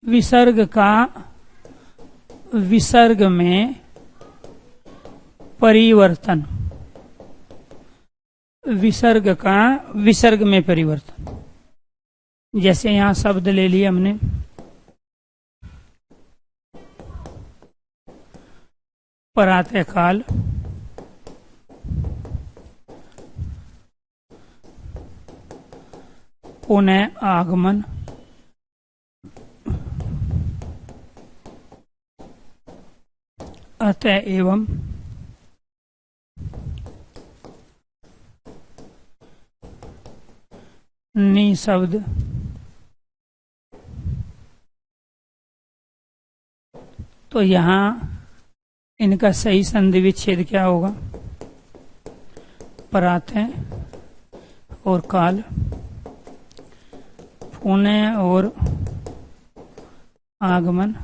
Speaker 1: विसर्ग में परिवर्तन, विसर्ग का विसर्ग में परिवर्तन। जैसे यहां शब्द ले लिए हमने, प्रातः काल, पुनः आगमन, अतः एवं, निशब्द, तो यहां इनका सही संधि विच्छेद क्या होगा, प्रातः और काल, पुनः और आगमन,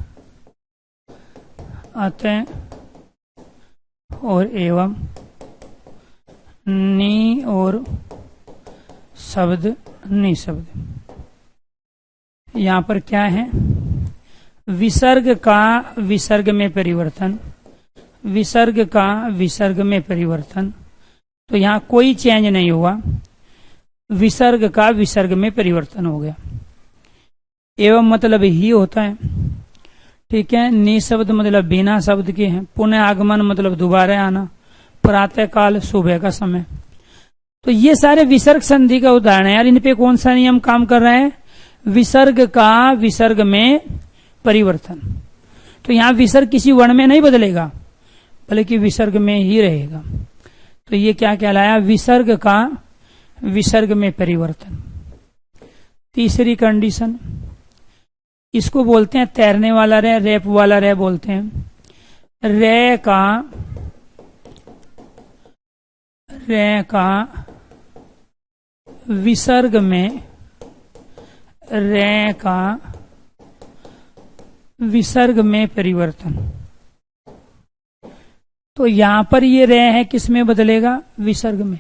Speaker 1: अतः और एवं, नि और शब्द, निशब्द। यहां पर क्या है, विसर्ग का विसर्ग में परिवर्तन, विसर्ग का विसर्ग में परिवर्तन, तो यहां कोई चेंज नहीं हुआ, विसर्ग का विसर्ग में परिवर्तन हो गया। एवं मतलब ही होता है, ठीक है, निशब्द मतलब बिना शब्द के हैं, पुनः आगमन मतलब दोबारा आना, प्रातः काल सुबह का समय। तो ये सारे विसर्ग संधि का उदाहरण है यार। इन पे कौन सा नियम काम कर रहा है, विसर्ग का विसर्ग में परिवर्तन। तो यहां विसर्ग किसी वर्ण में नहीं बदलेगा, बल्कि विसर्ग में ही रहेगा। तो ये क्या कहलाया, विसर्ग का विसर्ग में परिवर्तन। तीसरी कंडीशन, इसको बोलते हैं तैरने वाला रे, रेप वाला रे बोलते हैं। रे का विसर्ग में, रे का विसर्ग में परिवर्तन। तो यहां पर ये रे है, किस में बदलेगा? विसर्ग में।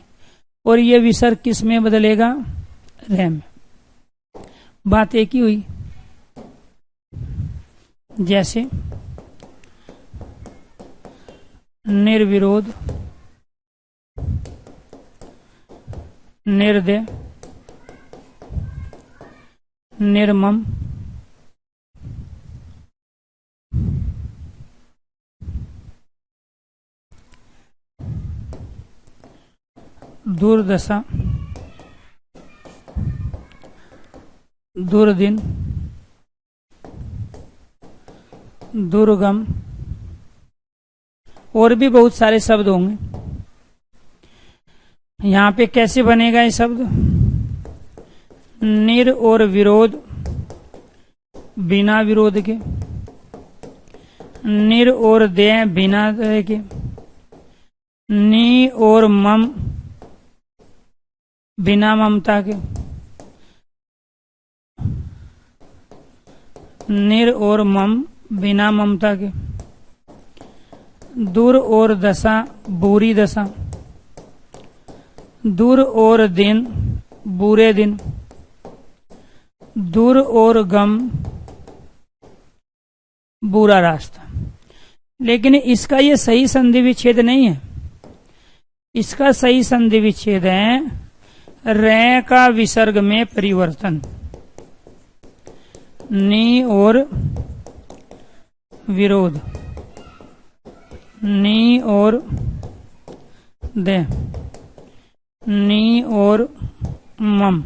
Speaker 1: और ये विसर्ग किस में बदलेगा? रे में। बात एक ही हुई। जैसे निर्विरोध, निर्दय, निर्मम, दुर्दशा, दुर्दिन, दुर्गम, और भी बहुत सारे शब्द होंगे। यहां पे कैसे बनेगा ये शब्द? निर और विरोध, बिना विरोध के। निर और दे, बिना दे के। नी और मम, बिना ममता के। निर और मम, बिना ममता के। दूर और दशा, बुरी दशा। दूर और दिन, बुरे दिन। दूर और गम, बुरा रास्ता। लेकिन इसका ये सही संधि विच्छेद नहीं है। इसका सही संधि विच्छेद है रे का विसर्ग में परिवर्तन। नी और विरोध, नी और दे, नी और मम,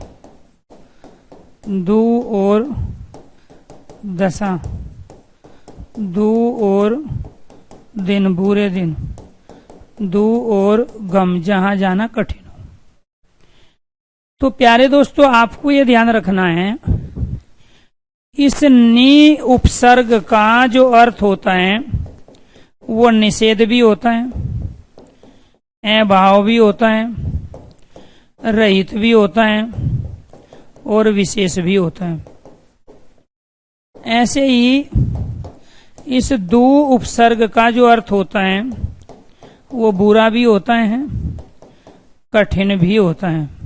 Speaker 1: दू और दशा, दू और दिन, बुरे दिन। दू और गम, जहां जाना कठिन हो। तो प्यारे दोस्तों, आपको ये ध्यान रखना है, इस नी उपसर्ग का जो अर्थ होता है वो निषेध भी होता है, अभाव भी होता है, रहित भी होता है और विशेष भी होता है। ऐसे ही इस दो उपसर्ग का जो अर्थ होता है वो बुरा भी होता है, कठिन भी होता है।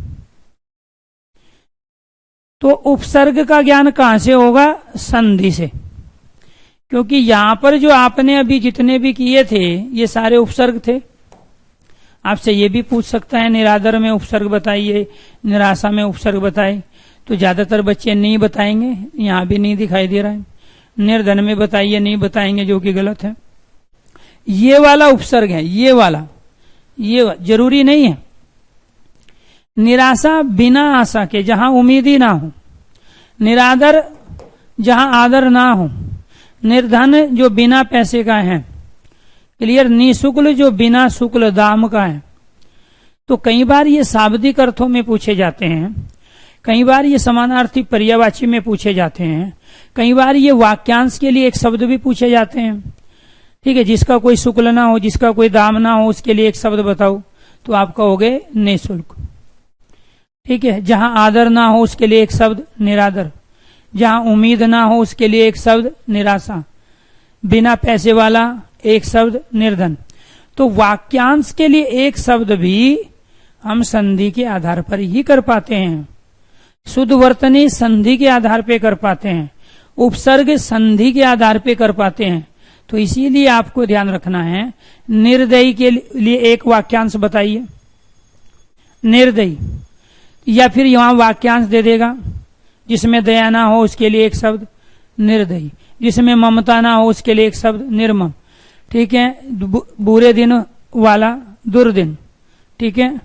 Speaker 1: तो उपसर्ग का ज्ञान कहां से होगा? संधि से। क्योंकि यहां पर जो आपने अभी जितने भी किए थे ये सारे उपसर्ग थे। आपसे ये भी पूछ सकता है निरादर में उपसर्ग बताइए, निराशा में उपसर्ग बताइए, तो ज्यादातर बच्चे नहीं बताएंगे। यहां भी नहीं दिखाई दे रहा है। निर्धन में बताइए, नहीं बताएंगे, जो कि गलत है। ये वाला उपसर्ग है, ये वाला, ये जरूरी नहीं है। निराशा बिना आशा के, जहां उम्मीद ही ना हो। निरादर, जहां आदर ना हो। निर्धन, जो बिना पैसे का है। क्लियर? निशुक्ल, जो बिना शुक्ल दाम का है। तो कई बार ये शाब्दिक अर्थों में पूछे जाते हैं, कई बार ये समानार्थी पर्यायवाची में पूछे जाते हैं, कई बार ये वाक्यांश के लिए एक शब्द भी पूछे जाते हैं। ठीक है, जिसका कोई शुक्ल ना हो, जिसका कोई दाम ना हो, उसके लिए एक शब्द बताओ, तो आप कहोगे निःशुल्क। ठीक है, जहां आदर ना हो उसके लिए एक शब्द निरादर, जहां उम्मीद ना हो उसके लिए एक शब्द निराशा, बिना पैसे वाला एक शब्द निर्धन। तो वाक्यांश के लिए एक शब्द भी हम संधि के आधार पर ही कर पाते हैं। शुद्ध वर्तनी संधि के आधार पर कर पाते हैं, उपसर्ग संधि के आधार पर कर पाते हैं। तो इसीलिए आपको ध्यान रखना है। निर्दयी के लिए एक वाक्यांश बताइए, निर्दयी, या फिर यहां वाक्यांश दे देगा जिसमें दया ना हो उसके लिए एक शब्द निर्दयी, जिसमें ममता ना हो उसके लिए एक शब्द निर्मम। ठीक है, बुरे दिन वाला दुर्दिन। ठीक है,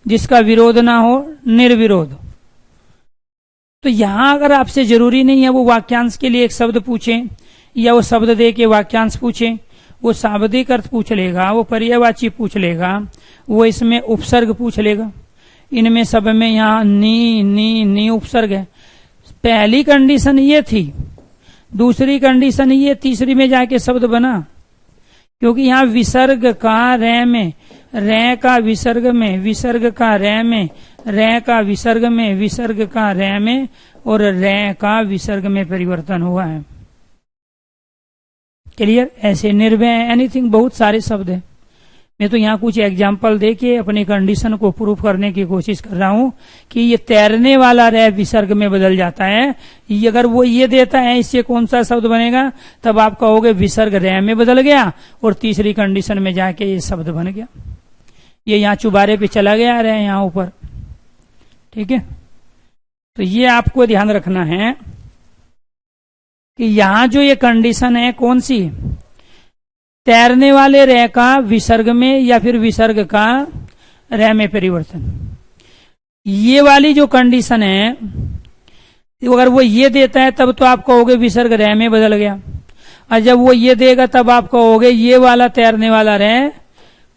Speaker 1: जिसका विरोध ना हो निर्विरोध। तो यहां अगर आपसे जरूरी नहीं है वो वाक्यांश के लिए एक शब्द पूछें या वो शब्द दे के वाक्यांश पूछें, वो शाब्दिक अर्थ पूछ लेगा, वो पर्यायवाची पूछ लेगा, वो इसमें उपसर्ग पूछ लेगा। इनमें सब में यहाँ नी नी नी उपसर्ग है। पहली कंडीशन ये थी, दूसरी कंडीशन ये, तीसरी में जाके शब्द बना, क्योंकि यहाँ विसर्ग का रे में, रे का विसर्ग में, विसर्ग का रे में, रे का विसर्ग में, विसर्ग का रे में और रे का विसर्ग में परिवर्तन हुआ है। क्लियर? ऐसे निर्भय, एनीथिंग, बहुत सारे शब्द हैं। मैं तो यहाँ कुछ एग्जाम्पल देके अपनी कंडीशन को प्रूफ करने की कोशिश कर रहा हूँ कि ये तैरने वाला रे विसर्ग में बदल जाता है। ये अगर वो ये देता है इससे कौन सा शब्द बनेगा, तब आप कहोगे विसर्ग रे में बदल गया और तीसरी कंडीशन में जाके ये शब्द बन गया। ये यहाँ चुबारे पे चला गया रे यहाँ ऊपर। ठीक है, तो ये आपको ध्यान रखना है कि यहाँ जो ये कंडीशन है कौन सी, तैरने वाले रे का विसर्ग में या फिर विसर्ग का रे में परिवर्तन। ये वाली जो कंडीशन है, अगर वो ये देता है तब तो आप कहोगे विसर्ग रे में बदल गया, और जब वो ये देगा तब आप कहोगे ये वाला तैरने वाला रे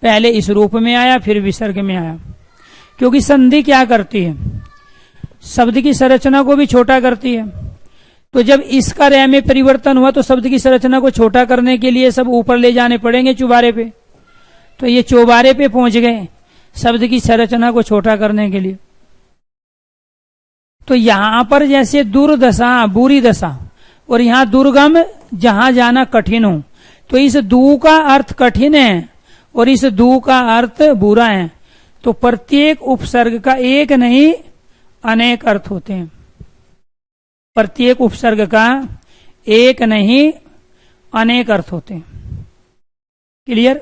Speaker 1: पहले इस रूप में आया फिर विसर्ग में आया। क्योंकि संधि क्या करती है, शब्द की संरचना को भी छोटा करती है। तो जब इसका रे में परिवर्तन हुआ तो शब्द की संरचना को छोटा करने के लिए सब ऊपर ले जाने पड़ेंगे चुबारे पे। तो ये चौबारे पे पहुंच गए शब्द की संरचना को छोटा करने के लिए। तो यहां पर जैसे दुर्दशा, बुरी दशा, और यहां दुर्गम, जहां जाना कठिन हो, तो इस दू का अर्थ कठिन है और इस दू का अर्थ बुरा है। तो प्रत्येक उपसर्ग का एक नहीं अनेक अर्थ होते हैं। प्रत्येक उपसर्ग का एक नहीं अनेक अर्थ होते हैं। क्लियर?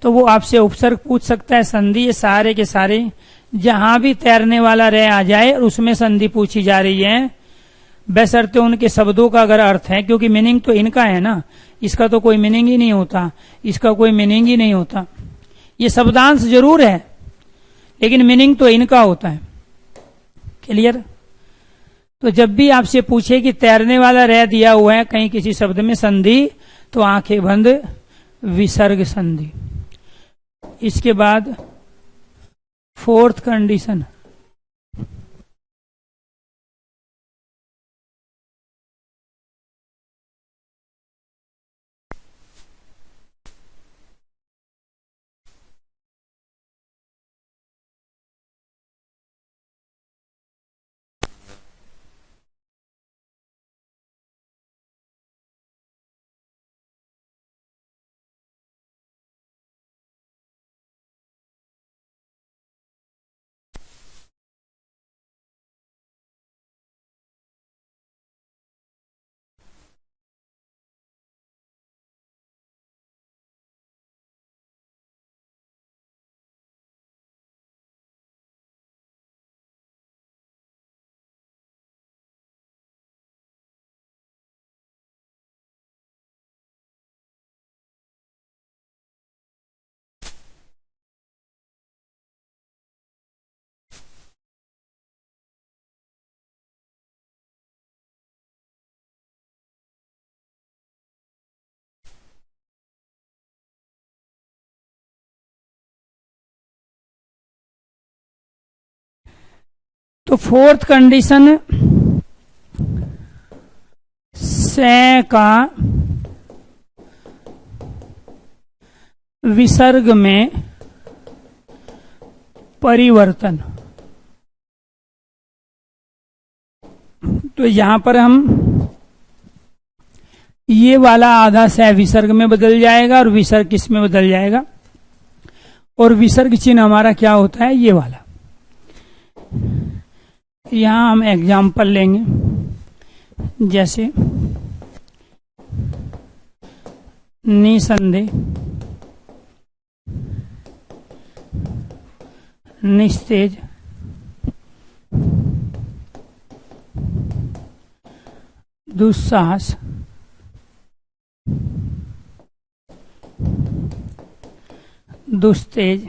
Speaker 1: तो वो आपसे उपसर्ग पूछ सकता है, संधि, ये सारे के सारे जहां भी तैरने वाला रे आ जाए और उसमें संधि पूछी जा रही है, बशर्ते उनके शब्दों का अगर अर्थ है, क्योंकि मीनिंग तो इनका है ना, इसका तो कोई मीनिंग ही नहीं होता, इसका कोई मीनिंग ही नहीं होता। ये शब्दांश जरूर है लेकिन मीनिंग तो इनका होता है। क्लियर? तो जब भी आपसे पूछे कि तैरने वाला रे दिया हुआ है कहीं किसी शब्द में संधि, तो आंखें बंद, विसर्ग संधि। इसके बाद फोर्थ कंडीशन, तो फोर्थ कंडीशन, से का विसर्ग में परिवर्तन। तो यहां पर हम ये वाला आधा से विसर्ग में बदल जाएगा और विसर्ग किस में बदल जाएगा, और विसर्ग चिन्ह हमारा क्या होता है, ये वाला। यहां हम एग्जाम्पल लेंगे, जैसे निसंदेह, निस्तेज, दुस्साहस, दुस्तेज।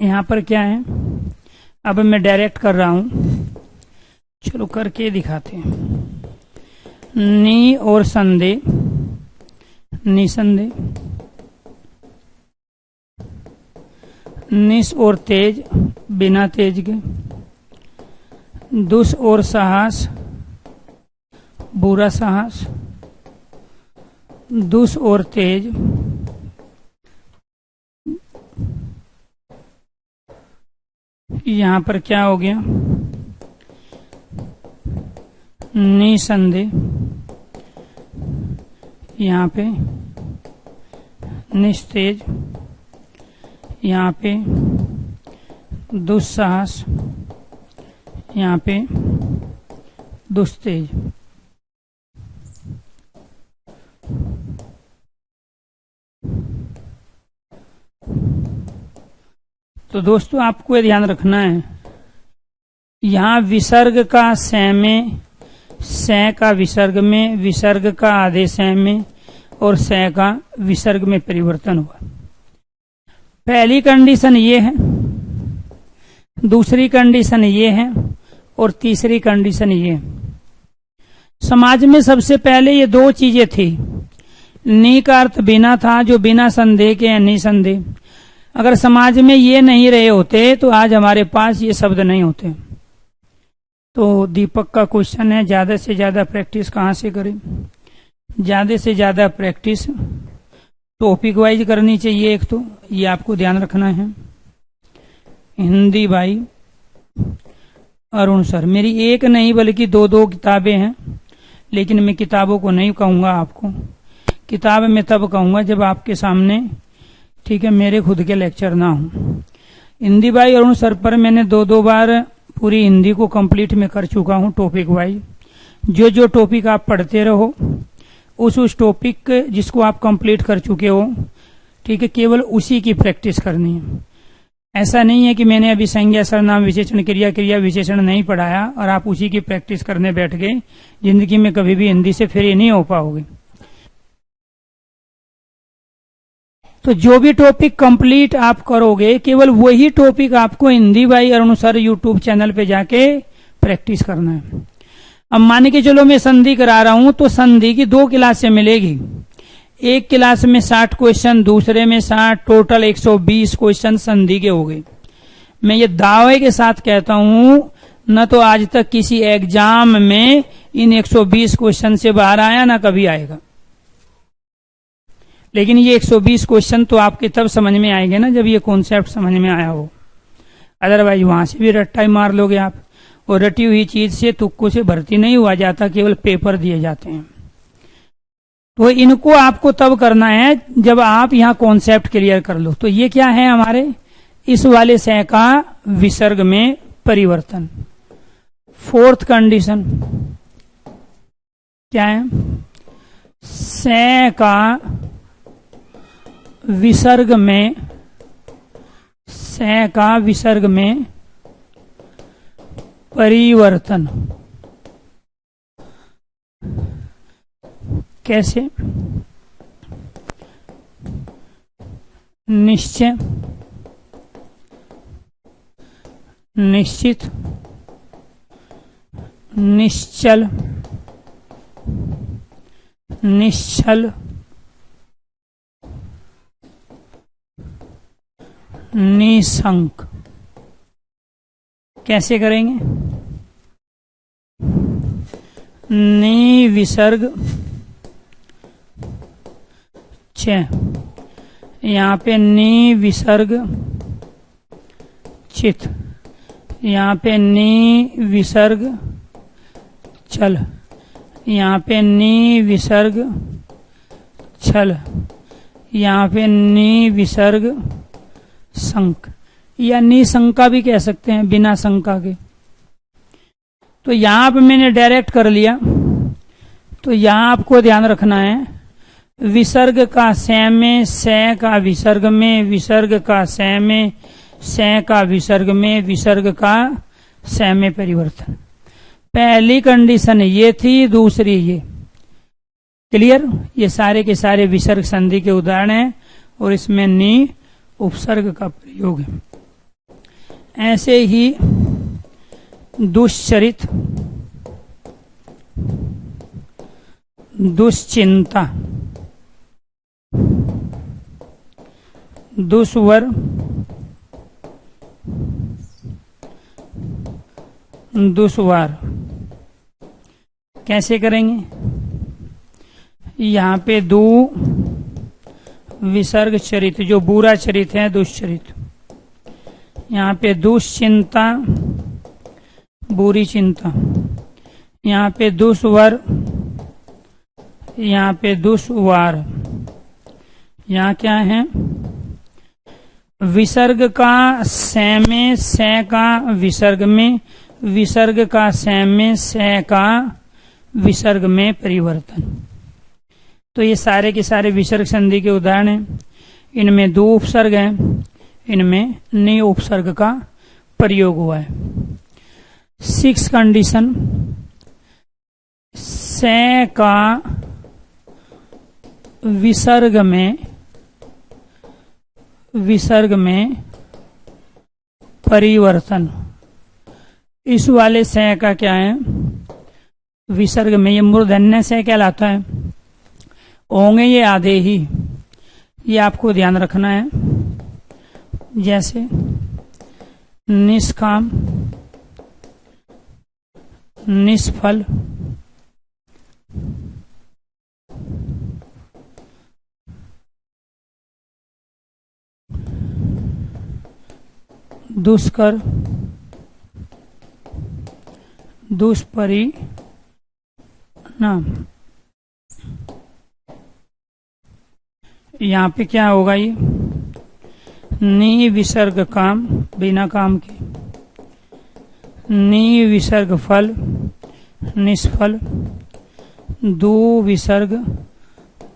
Speaker 1: यहां पर क्या है, अब मैं डायरेक्ट कर रहा हूं, चलो करके दिखाते हैं। नी और संदेह, निसंदेह, निस और तेज, बिना तेज के, दुस और साहस, बुरा साहस, दुस और तेज, यहां पर क्या हो गया, निसंदेह, यहां पे निस्तेज, यहां पे दुस्साहस, यहाँ पे दुस्तेज। तो दोस्तों आपको ये ध्यान रखना है, यहाँ विसर्ग का सै में, सै का विसर्ग में, विसर्ग का आधे सै में और सै का विसर्ग में परिवर्तन हुआ। पहली कंडीशन ये है, दूसरी कंडीशन ये है और तीसरी कंडीशन ये है। समाज में सबसे पहले ये दो चीजें थी, नी का अर्थ बिना था, जो बिना संदेह के या निसंदेह। अगर समाज में ये नहीं रहे होते तो आज हमारे पास ये शब्द नहीं होते। तो दीपक का क्वेश्चन है, ज्यादा से ज्यादा प्रैक्टिस कहाँ से करें? ज्यादा से ज्यादा प्रैक्टिस टॉपिक वाइज करनी चाहिए। एक तो ये आपको ध्यान रखना है। हिंदी भाई अरुण सर, मेरी एक नहीं बल्कि दो दो किताबें हैं, लेकिन मैं किताबों को नहीं कहूंगा आपको। किताब मैं तब कहूंगा जब आपके सामने, ठीक है, मेरे खुद के लेक्चर ना हो। हिंदी भाई अरुण सर पर मैंने दो दो बार पूरी हिंदी को कंप्लीट में कर चुका हूं टॉपिक वाइज। जो जो टॉपिक आप पढ़ते रहो, उस टॉपिक जिसको आप कंप्लीट कर चुके हो, ठीक है, केवल उसी की प्रैक्टिस करनी है। ऐसा नहीं है कि मैंने अभी संज्ञा सर्वनाम विशेषण क्रिया क्रिया विशेषण नहीं पढ़ाया और आप उसी की प्रैक्टिस करने बैठ गए। जिंदगी में कभी भी हिंदी से फ्री नहीं हो पाओगे। तो जो भी टॉपिक कंप्लीट आप करोगे, केवल वही टॉपिक आपको Hindi by Arun sir YouTube channel पे जाके प्रैक्टिस करना है। अब मान के चलो मैं संधि करा रहा हूं, तो संधि की 2 क्लास से मिलेगी। एक क्लास में 60 क्वेश्चन, दूसरे में 60, टोटल 120 क्वेश्चन संधि के हो गए। मैं ये दावे के साथ कहता हूं, न तो आज तक किसी एग्जाम में इन 120 क्वेश्चन से बाहर आया, ना कभी आएगा। लेकिन ये 120 क्वेश्चन तो आपके तब समझ में आएंगे ना जब ये कॉन्सेप्ट समझ में आया हो। अदरवाइज वहां से भी रट्टा ही मार लोगे आप। और रटी हुई चीज से, तुक्कों से भर्ती नहीं हुआ जाता, केवल पेपर दिए जाते हैं। तो इनको आपको तब करना है जब आप यहाँ कॉन्सेप्ट क्लियर कर लो। तो ये क्या है हमारे इस वाले सै का विसर्ग में परिवर्तन। फोर्थ कंडीशन क्या है? सै का विसर्ग में, सै का विसर्ग में परिवर्तन। कैसे? निश्चय, निश्चित, निश्चल, निश्चल, निशंक। कैसे करेंगे? नि विसर्ग छ, यहाँ पे नि विसर्ग चित, यहाँ पे नि विसर्ग चल, यहाँ पे नि विसर्ग छल, यहाँ पे नि विसर्ग संक, या निशंका भी कह सकते हैं, बिना शंका के। तो यहां पे मैंने डायरेक्ट कर लिया। तो यहां आपको ध्यान रखना है, विसर्ग का सै में, सै का विसर्ग में, विसर्ग का सै में, सै का विसर्ग में, विसर्ग का सै में परिवर्तन। पहली कंडीशन ये थी, दूसरी ये। क्लियर? ये सारे के सारे विसर्ग संधि के उदाहरण हैं और इसमें नि उपसर्ग का प्रयोग है। ऐसे ही दुश्चरित, दुश्चिंता, दुश्वर, दुष्वार। कैसे करेंगे? यहाँ पे दू विसर्ग चरित, जो बुरा चरित है दुष्चरित। यहाँ पे दुश्चिंता, बुरी चिंता। यहाँ पे दुष्वर, यहाँ पे दुष्वार। यहाँ क्या है? विसर्ग का सै में, सै का विसर्ग में, विसर्ग का सै में, सै का विसर्ग में परिवर्तन। तो ये सारे के सारे विसर्ग संधि के उदाहरण हैं। इनमें दो उपसर्ग हैं, इनमें नि उपसर्ग का प्रयोग हुआ है। 6 कंडीशन। सै का विसर्ग में परिवर्तन। इस वाले सै का क्या है? विसर्ग में, ये मूर्धन्य सै कहलाता है। होंगे ये आधे ही, ये आपको ध्यान रखना है। जैसे निष्काम, निष्फल, दुष्कर, दुष्परिणाम। यहाँ पे क्या होगा? ये नि विसर्ग काम, बिना काम के, नि विसर्ग फल, निष्फल, दो विसर्ग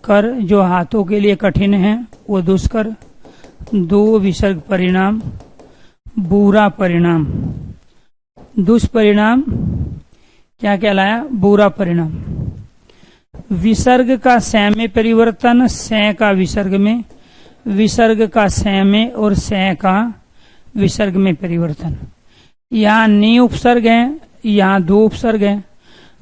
Speaker 1: कर, जो हाथों के लिए कठिन है वो दुष्कर, दो विसर्ग परिणाम, बुरा परिणाम। दुष्परिणाम क्या कहलाया? बुरा परिणाम। विसर्ग का सै में परिवर्तन, सै का विसर्ग में, विसर्ग का सै में और सै का विसर्ग में परिवर्तन। यहाँ नि उपसर्ग है, यहाँ दो उपसर्ग है।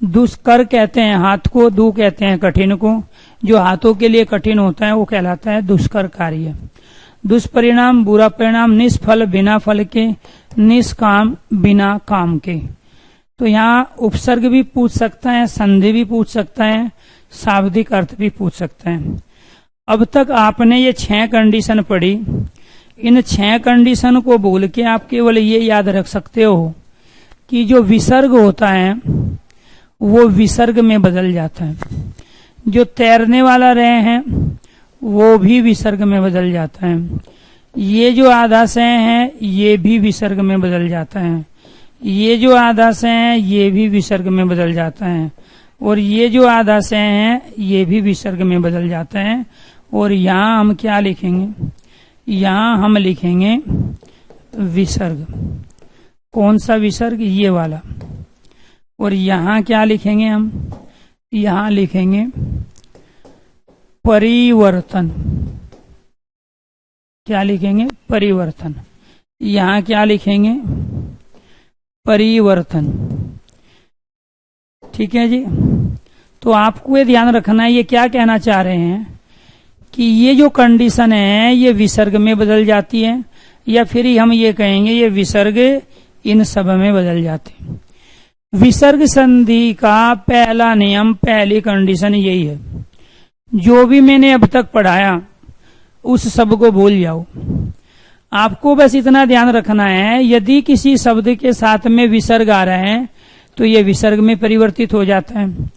Speaker 1: दुष्कर कहते हैं हाथ को, दू कहते हैं कठिन को। जो हाथों के लिए कठिन होता है वो कहलाता है दुष्कर कार्य। दुष्परिणाम, बुरा परिणाम, निष्फल, बिना फल के, निष्काम, बिना काम के। तो यहाँ उपसर्ग भी पूछ सकता है, संधि भी पूछ सकता है, शाब्दिक अर्थ भी पूछ सकता है। अब तक आपने ये 6 कंडीशन पढ़ी। इन 6 कंडीशन को बोल के आप केवल ये याद रख सकते हो कि जो विसर्ग होता है वो विसर्ग में बदल जाता है। जो तैरने वाला रहे हैं वो भी विसर्ग में बदल जाता है। ये जो आधाशय है ये भी विसर्ग में बदल जाता है। ये जो आधाशय है ये भी विसर्ग में बदल जाता है। और ये जो आधाशय है ये भी विसर्ग में बदल जाता है। और यहाँ हम क्या लिखेंगे? यहाँ हम लिखेंगे विसर्ग। कौन सा विसर्ग? ये वाला। और यहाँ क्या लिखेंगे हम? यहाँ लिखेंगे परिवर्तन। क्या लिखेंगे? परिवर्तन। यहाँ क्या लिखेंगे? परिवर्तन। ठीक है जी। तो आपको ये ध्यान रखना है, ये क्या कहना चाह रहे हैं कि ये जो कंडीशन है ये विसर्ग में बदल जाती है, या फिर हम ये कहेंगे ये विसर्ग इन सब में बदल जाते हैं। विसर्ग संधि का पहला नियम, पहली कंडीशन यही है। जो भी मैंने अब तक पढ़ाया उस सब को भूल जाओ। आपको बस इतना ध्यान रखना है, यदि किसी शब्द के साथ में विसर्ग आ रहा है तो ये विसर्ग में परिवर्तित हो जाता है।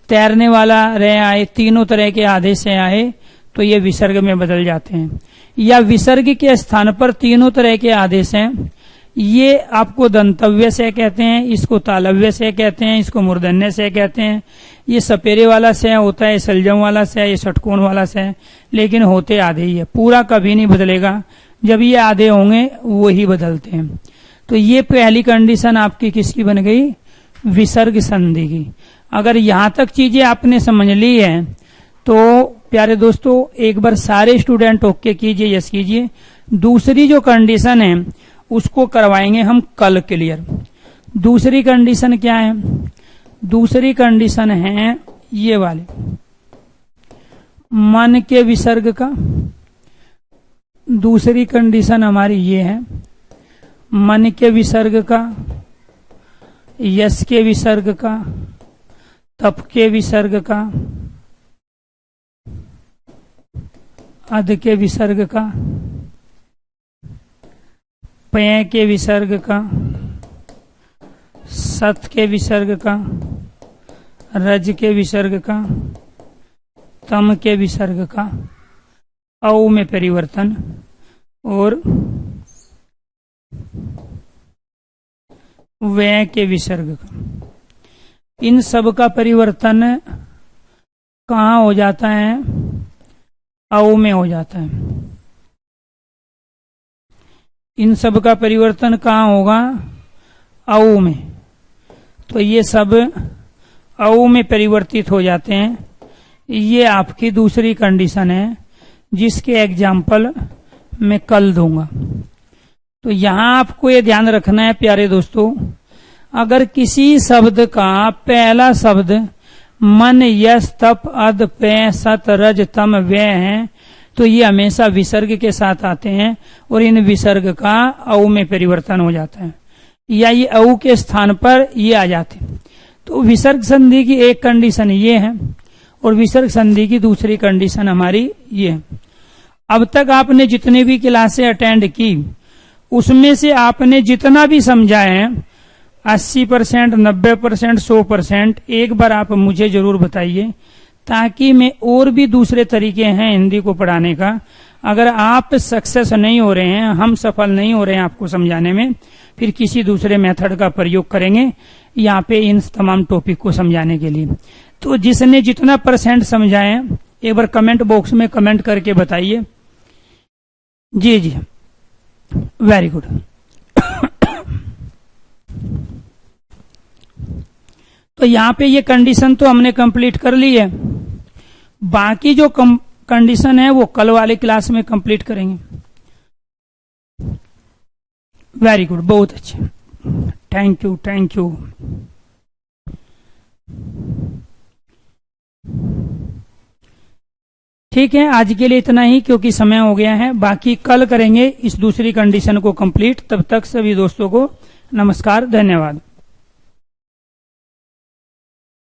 Speaker 1: तैरने वाला रह आए, तीनों तरह के आदेश से आए तो ये विसर्ग में बदल जाते हैं। या विसर्ग के स्थान पर तीनों तरह के आदेश हैं। ये आपको दंतव्य से कहते हैं, इसको तालव्य से कहते हैं, इसको मूर्धन्य से कहते हैं। ये सपेरे वाला से होता है, सलजम वाला से, ये षटकोण वाला से, लेकिन होते आधे ही है। पूरा कभी नहीं बदलेगा, जब ये आधे होंगे वो ही बदलते हैं। तो ये पहली कंडीशन आपकी किसकी बन गई? विसर्ग संधि की। अगर यहाँ तक चीजें आपने समझ ली है तो प्यारे दोस्तों एक बार सारे स्टूडेंट ओके कीजिए, यस कीजिए। दूसरी जो कंडीशन है उसको करवाएंगे हम कल क्लियर। दूसरी कंडीशन क्या है? दूसरी कंडीशन है ये वाले, मन के विसर्ग का। दूसरी कंडीशन हमारी ये है मन के विसर्ग का। यस के विसर्ग का, तप के विसर्ग का, अध के विसर्ग का, पय के विसर्ग का, सत के विसर्ग का, रज के विसर्ग का, तम के विसर्ग का, औ में परिवर्तन और वे के विसर्ग का। इन सब का परिवर्तन कहाँ हो जाता है? औ में हो जाता है। इन सब का परिवर्तन कहाँ होगा? औ में। तो ये सब औ में परिवर्तित हो जाते हैं। ये आपकी दूसरी कंडीशन है जिसके एग्जाम्पल मैं कल दूंगा। तो यहां आपको ये ध्यान रखना है प्यारे दोस्तों, अगर किसी शब्द का पहला शब्द मन, यस, तप, अद, पे, सत, रज, तम, वे हैं तो ये हमेशा विसर्ग के साथ आते हैं और इन विसर्ग का औ में परिवर्तन हो जाता है या ये औ के स्थान पर ये आ जाते हैं। तो विसर्ग संधि की एक कंडीशन ये है और विसर्ग संधि की दूसरी कंडीशन हमारी ये है। अब तक आपने जितनी भी क्लासें अटेंड की उसमें से आपने जितना भी समझा है 80%, 90%, 100%, एक बार आप मुझे जरूर बताइए ताकि मैं और भी दूसरे तरीके हैं हिंदी को पढ़ाने का। अगर आप सक्सेस नहीं हो रहे हैं, हम सफल नहीं हो रहे हैं आपको समझाने में, फिर किसी दूसरे मेथड का प्रयोग करेंगे यहाँ पे इन तमाम टॉपिक को समझाने के लिए। तो जिसने जितना % समझा है एक बार कमेंट बॉक्स में कमेंट करके बताइए। जी जी, वेरी गुड। तो यहाँ पे ये कंडीशन तो हमने कंप्लीट कर ली है, बाकी जो कंडीशन है वो कल वाले क्लास में कंप्लीट करेंगे। वेरी गुड, बहुत अच्छे, थैंक यू थैंक यू। ठीक है, आज के लिए इतना ही क्योंकि समय हो गया है। बाकी कल करेंगे इस दूसरी कंडीशन को कंप्लीट। तब तक सभी दोस्तों को नमस्कार, धन्यवाद।